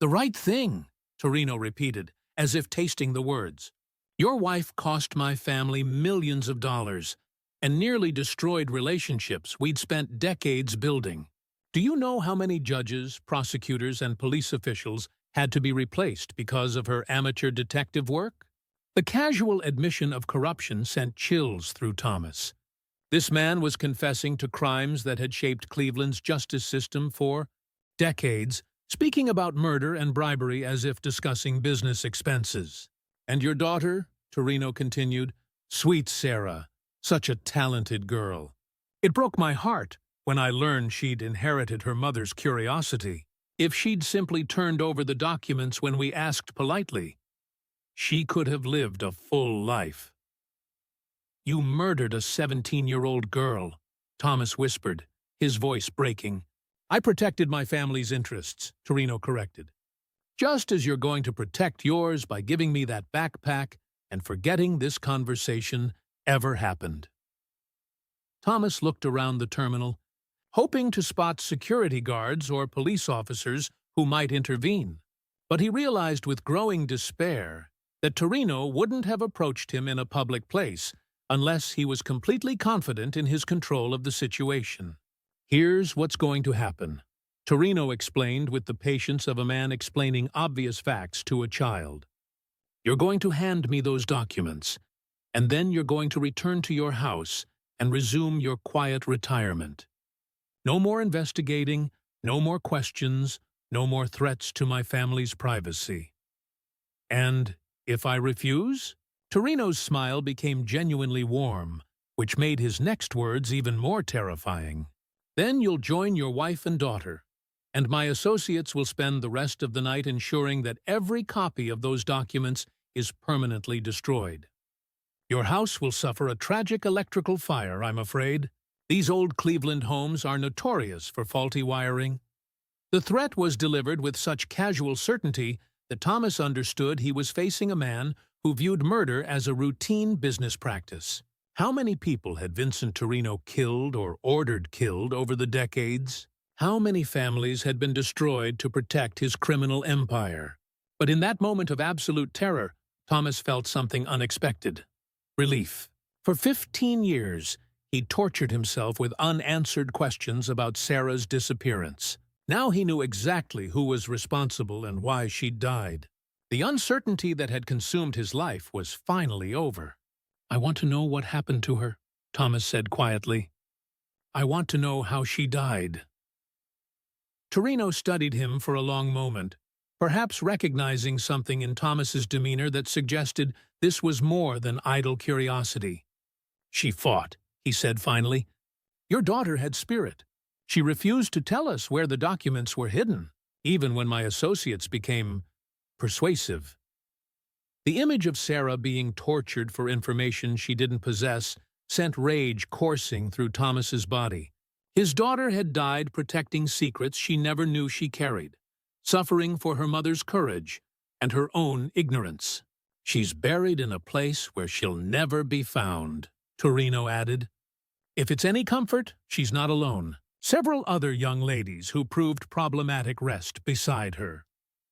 Speaker 1: "The right thing," Torino repeated, as if tasting the words. "Your wife cost my family millions of dollars and nearly destroyed relationships we'd spent decades building. Do you know how many judges, prosecutors, and police officials had to be replaced because of her amateur detective work?" The casual admission of corruption sent chills through Thomas. This man was confessing to crimes that had shaped Cleveland's justice system for decades, speaking about murder and bribery as if discussing business expenses. "And your daughter," Torino continued, "sweet Sarah, such a talented girl. It broke my heart when I learned she'd inherited her mother's curiosity. If she'd simply turned over the documents when we asked politely, she could have lived a full life." "You murdered a 17-year-old girl," Thomas whispered, his voice breaking. "I protected my family's interests," Torino corrected. "Just as you're going to protect yours by giving me that backpack and forgetting this conversation ever happened." Thomas looked around the terminal, hoping to spot security guards or police officers who might intervene. But he realized with growing despair that Torino wouldn't have approached him in a public place unless he was completely confident in his control of the situation. "Here's what's going to happen," Torino explained with the patience of a man explaining obvious facts to a child. You're going to hand me those documents, and then you're going to return to your house and resume your quiet retirement. No more investigating, no more questions, no more threats to my family's privacy. And if I refuse? Torino's smile became genuinely warm, which made his next words even more terrifying. Then you'll join your wife and daughter, and my associates will spend the rest of the night ensuring that every copy of those documents is permanently destroyed. Your house will suffer a tragic electrical fire, I'm afraid. These old Cleveland homes are notorious for faulty wiring. The threat was delivered with such casual certainty that Thomas understood he was facing a man who viewed murder as a routine business practice. How many people had Vincent Torino killed or ordered killed over the decades? How many families had been destroyed to protect his criminal empire? But in that moment of absolute terror, Thomas felt something unexpected. Relief. For 15 years, he tortured himself with unanswered questions about Sarah's disappearance. Now he knew exactly who was responsible and why she died. The uncertainty that had consumed his life was finally over. I want to know what happened to her, Thomas said quietly. I want to know how she died. Torino studied him for a long moment, perhaps recognizing something in Thomas's demeanor that suggested this was more than idle curiosity. She fought, he said finally. Your daughter had spirit. She refused to tell us where the documents were hidden, even when my associates became persuasive. The image of Sarah being tortured for information she didn't possess sent rage coursing through Thomas's body. His daughter had died protecting secrets she never knew she carried, suffering for her mother's courage and her own ignorance. She's buried in a place where she'll never be found, Torino added. If it's any comfort, she's not alone. Several other young ladies who proved problematic rest beside her.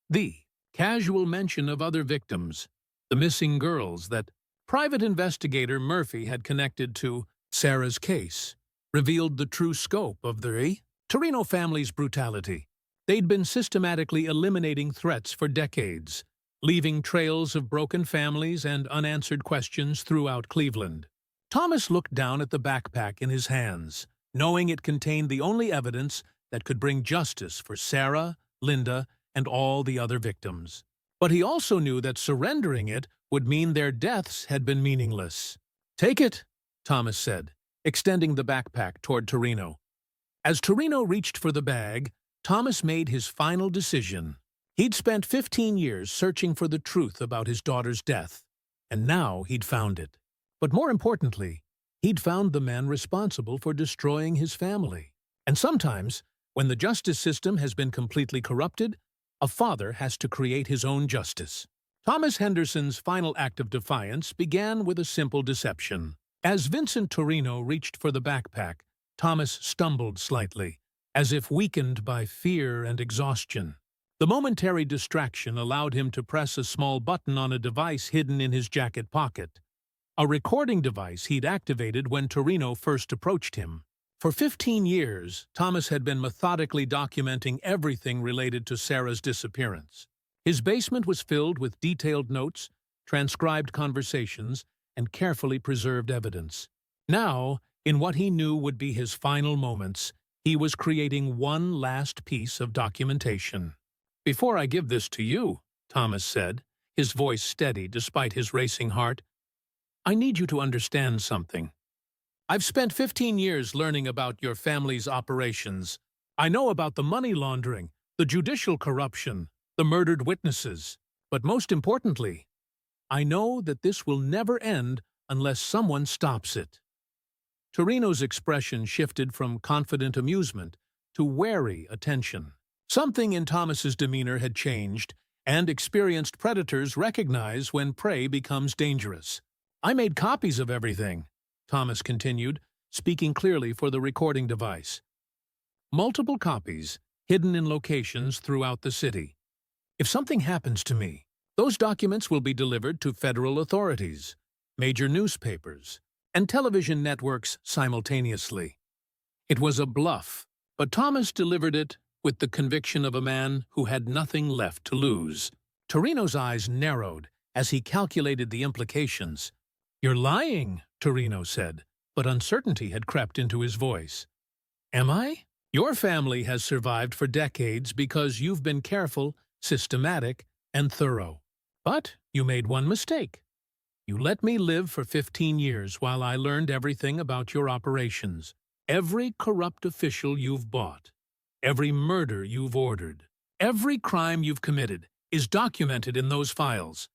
Speaker 1: The casual mention of other victims, the missing girls that private investigator Murphy had connected to Sarah's case, revealed the true scope of the Torino family's brutality. They'd been systematically eliminating threats for decades, leaving trails of broken families and unanswered questions throughout Cleveland. Thomas looked down at the backpack in his hands, knowing it contained the only evidence that could bring justice for Sarah, Linda, and all the other victims. But he also knew that surrendering it would mean their deaths had been meaningless. Take it, Thomas said, extending the backpack toward Torino. As Torino reached for the bag, Thomas made his final decision. He'd spent 15 years searching for the truth about his daughter's death, and now he'd found it. But more importantly, he'd found the man responsible for destroying his family. And sometimes, when the justice system has been completely corrupted, a father has to create his own justice. Thomas Henderson's final act of defiance began with a simple deception. As Vincent Torino reached for the backpack, Thomas stumbled slightly, as if weakened by fear and exhaustion. The momentary distraction allowed him to press a small button on a device hidden in his jacket pocket, a recording device he'd activated when Torino first approached him. For 15 years, Thomas had been methodically documenting everything related to Sarah's disappearance. His basement was filled with detailed notes, transcribed conversations, and carefully preserved evidence. Now, in what he knew would be his final moments, he was creating one last piece of documentation. Before I give this to you, Thomas said, his voice steady despite his racing heart, I need you to understand something. I've spent 15 years learning about your family's operations. I know about the money laundering, the judicial corruption, the murdered witnesses. But most importantly, I know that this will never end unless someone stops it. Torino's expression shifted from confident amusement to wary attention. Something in Thomas's demeanor had changed, and experienced predators recognize when prey becomes dangerous. I made copies of everything, Thomas continued, speaking clearly for the recording device. Multiple copies, hidden in locations throughout the city. If something happens to me, those documents will be delivered to federal authorities, major newspapers, and television networks simultaneously. It was a bluff, but Thomas delivered it with the conviction of a man who had nothing left to lose. Torino's eyes narrowed as he calculated the implications. "You're lying," Torino said, but uncertainty had crept into his voice. "Am I? Your family has survived for decades because you've been careful, systematic, and thorough. But you made one mistake. You let me live for 15 years while I learned everything about your operations. Every corrupt official you've bought, every murder you've ordered, every crime you've committed is documented in those files."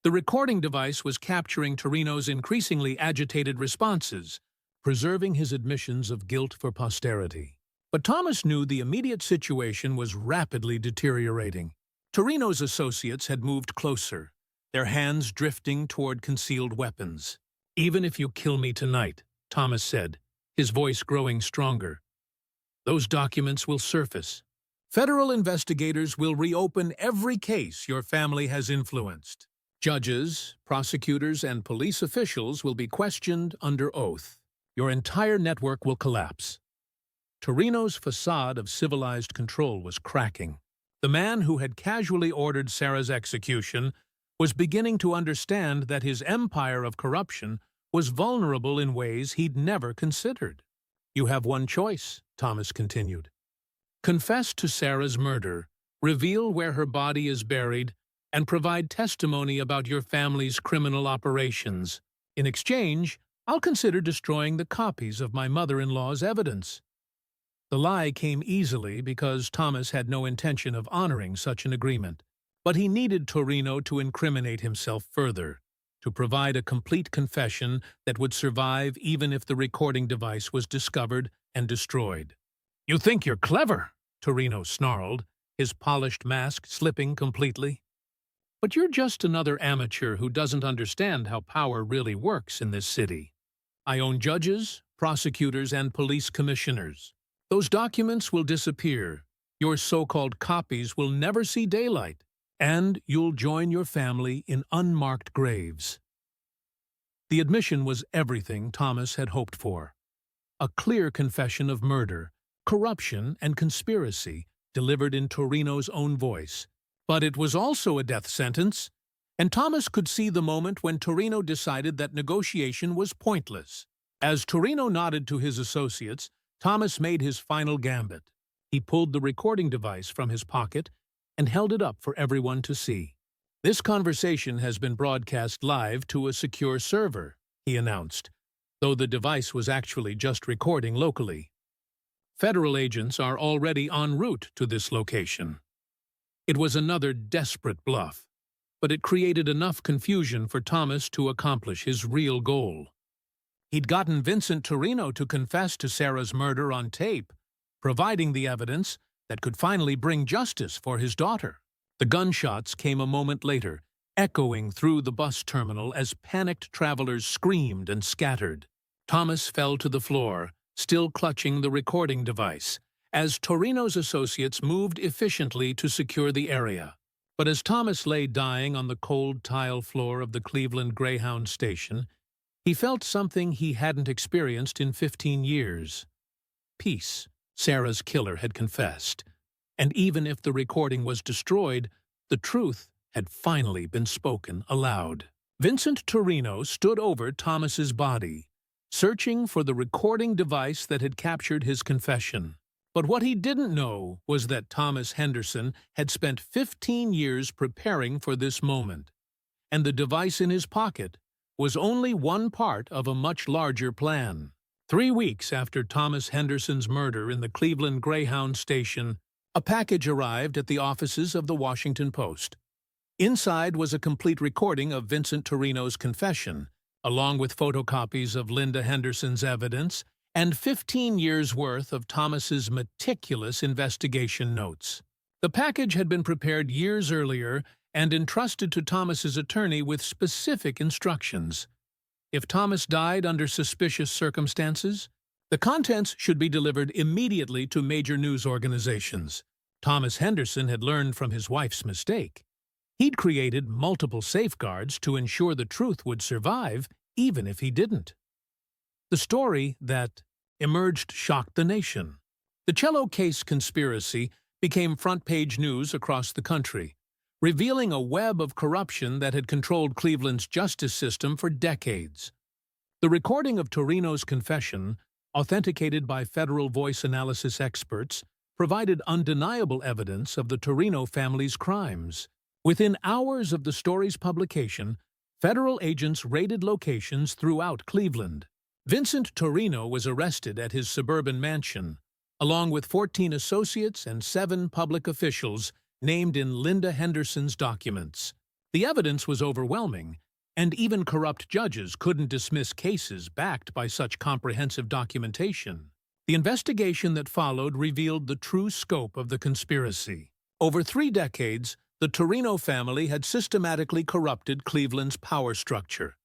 Speaker 1: The recording device was capturing Torino's increasingly agitated responses, preserving his admissions of guilt for posterity. But Thomas knew the immediate situation was rapidly deteriorating. Torino's associates had moved closer, their hands drifting toward concealed weapons. "Even if you kill me tonight," Thomas said, his voice growing stronger, "those documents will surface. Federal investigators will reopen every case your family has influenced. Judges, prosecutors, and police officials will be questioned under oath. Your entire network will collapse." Torino's facade of civilized control was cracking. The man who had casually ordered Sarah's execution was beginning to understand that his empire of corruption was vulnerable in ways he'd never considered. "You have one choice," Thomas continued. "Confess to Sarah's murder, reveal where her body is buried, and provide testimony about your family's criminal operations. In exchange, I'll consider destroying the copies of my mother-in-law's evidence." The lie came easily because Thomas had no intention of honoring such an agreement. But he needed Torino to incriminate himself further, to provide a complete confession that would survive even if the recording device was discovered and destroyed. "You think you're clever," Torino snarled, his polished mask slipping completely. "But you're just another amateur who doesn't understand how power really works in this city. I own judges, prosecutors, and police commissioners. Those documents will disappear, your so-called copies will never see daylight, and you'll join your family in unmarked graves." The admission was everything Thomas had hoped for. A clear confession of murder, corruption, and conspiracy delivered in Torino's own voice. But it was also a death sentence, and Thomas could see the moment when Torino decided that negotiation was pointless. As Torino nodded to his associates, Thomas made his final gambit. He pulled the recording device from his pocket and held it up for everyone to see. "This conversation has been broadcast live to a secure server," he announced, though the device was actually just recording locally. "Federal agents are already en route to this location." It was another desperate bluff, but it created enough confusion for Thomas to accomplish his real goal. He'd gotten Vincent Torino to confess to Sarah's murder on tape, providing the evidence that could finally bring justice for his daughter. The gunshots came a moment later, echoing through the bus terminal as panicked travelers screamed and scattered. Thomas fell to the floor, still clutching the recording device, as Torino's associates moved efficiently to secure the area. But as Thomas lay dying on the cold tile floor of the Cleveland Greyhound station, he felt something he hadn't experienced in 15 years. Peace. Sarah's killer had confessed, and even if the recording was destroyed, the truth had finally been spoken aloud. Vincent Torino stood over Thomas's body, searching for the recording device that had captured his confession. But what he didn't know was that Thomas Henderson had spent 15 years preparing for this moment, and the device in his pocket was only one part of a much larger plan. 3 weeks after Thomas Henderson's murder in the Cleveland Greyhound station, a package arrived at the offices of the Washington Post. Inside was a complete recording of Vincent Torino's confession, along with photocopies of Linda Henderson's evidence and 15 years' worth of Thomas's meticulous investigation notes. The package had been prepared years earlier and entrusted to Thomas's attorney with specific instructions. If Thomas died under suspicious circumstances, the contents should be delivered immediately to major news organizations. Thomas Henderson had learned from his wife's mistake. He'd created multiple safeguards to ensure the truth would survive, even if he didn't. The story that emerged shocked the nation. The Cello case conspiracy became front-page news across the country, revealing a web of corruption that had controlled Cleveland's justice system for decades. The recording of Torino's confession, authenticated by federal voice analysis experts, provided undeniable evidence of the Torino family's crimes. Within hours of the story's publication, federal agents raided locations throughout Cleveland. Vincent Torino was arrested at his suburban mansion, along with 14 associates and 7 public officials named in Linda Henderson's documents. The evidence was overwhelming, and even corrupt judges couldn't dismiss cases backed by such comprehensive documentation. The investigation that followed revealed the true scope of the conspiracy. Over 3 decades, the Torino family had systematically corrupted Cleveland's power structure,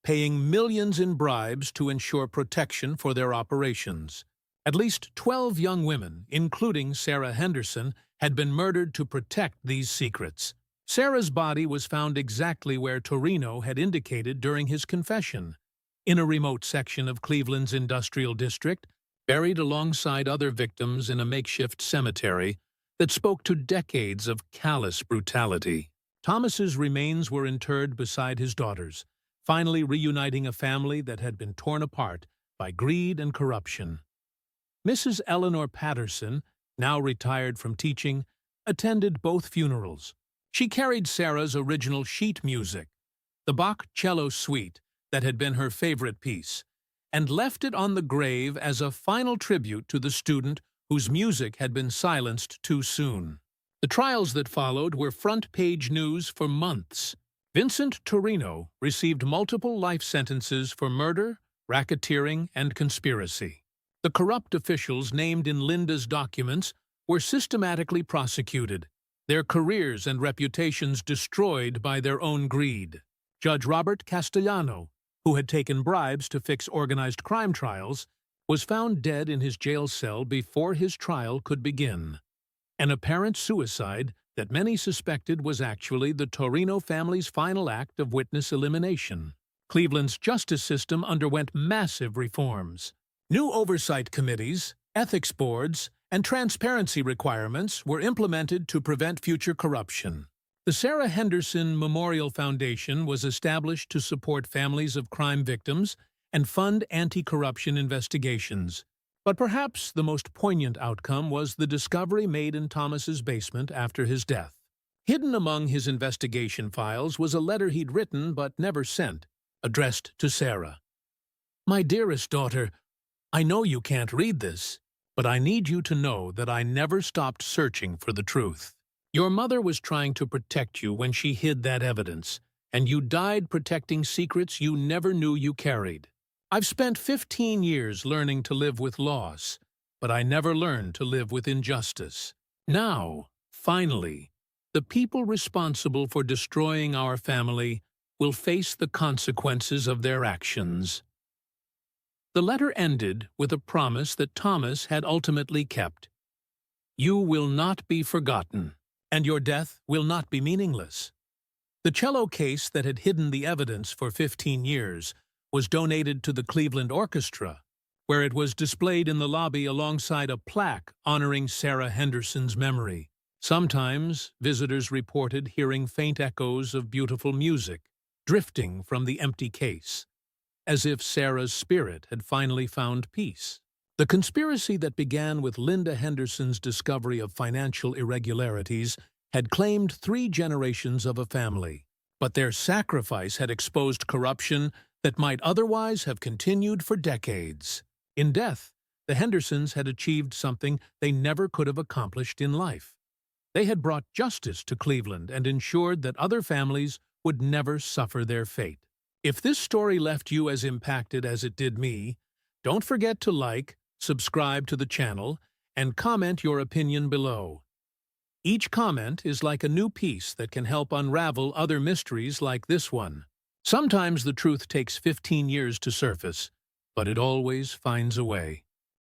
Speaker 1: paying millions in bribes to ensure protection for their operations. At least 12 young women, including Sarah Henderson, had been murdered to protect these secrets. Sarah's body was found exactly where Torino had indicated during his confession, in a remote section of Cleveland's industrial district, buried alongside other victims in a makeshift cemetery that spoke to decades of callous brutality. Thomas's remains were interred beside his daughters, finally reuniting a family that had been torn apart by greed and corruption. Mrs. Eleanor Patterson, now retired from teaching, attended both funerals. She carried Sarah's original sheet music, the Bach cello suite that had been her favorite piece, and left it on the grave as a final tribute to the student whose music had been silenced too soon. The trials that followed were front-page news for months. Vincent Torino received multiple life sentences for murder, racketeering, and conspiracy. The corrupt officials named in Linda's documents were systematically prosecuted, their careers and reputations destroyed by their own greed. Judge Robert Castellano, who had taken bribes to fix organized crime trials, was found dead in his jail cell before his trial could begin. An apparent suicide that many suspected was actually the Torino family's final act of witness elimination. Cleveland's justice system underwent massive reforms. New oversight committees, ethics boards, and transparency requirements were implemented to prevent future corruption. The Sarah Henderson Memorial Foundation was established to support families of crime victims and fund anti-corruption investigations. But perhaps the most poignant outcome was the discovery made in Thomas's basement after his death. Hidden among his investigation files was a letter he'd written but never sent, addressed to Sarah. "My dearest daughter, I know you can't read this, but I need you to know that I never stopped searching for the truth. Your mother was trying to protect you when she hid that evidence, and you died protecting secrets you never knew you carried. I've spent 15 years learning to live with loss, but I never learned to live with injustice. Now, finally, the people responsible for destroying our family will face the consequences of their actions." The letter ended with a promise that Thomas had ultimately kept. "You will not be forgotten, and your death will not be meaningless." The cello case that had hidden the evidence for 15 years was donated to the Cleveland Orchestra, where it was displayed in the lobby alongside a plaque honoring Sarah Henderson's memory. Sometimes, visitors reported hearing faint echoes of beautiful music drifting from the empty case, as if Sarah's spirit had finally found peace. The conspiracy that began with Linda Henderson's discovery of financial irregularities had claimed 3 generations of a family, but their sacrifice had exposed corruption that might otherwise have continued for decades. In death, the Hendersons had achieved something they never could have accomplished in life. They had brought justice to Cleveland and ensured that other families would never suffer their fate. If this story left you as impacted as it did me, don't forget to like, subscribe to the channel, and comment your opinion below. Each comment is like a new piece that can help unravel other mysteries like this one. Sometimes the truth takes 15 years to surface, but it always finds a way.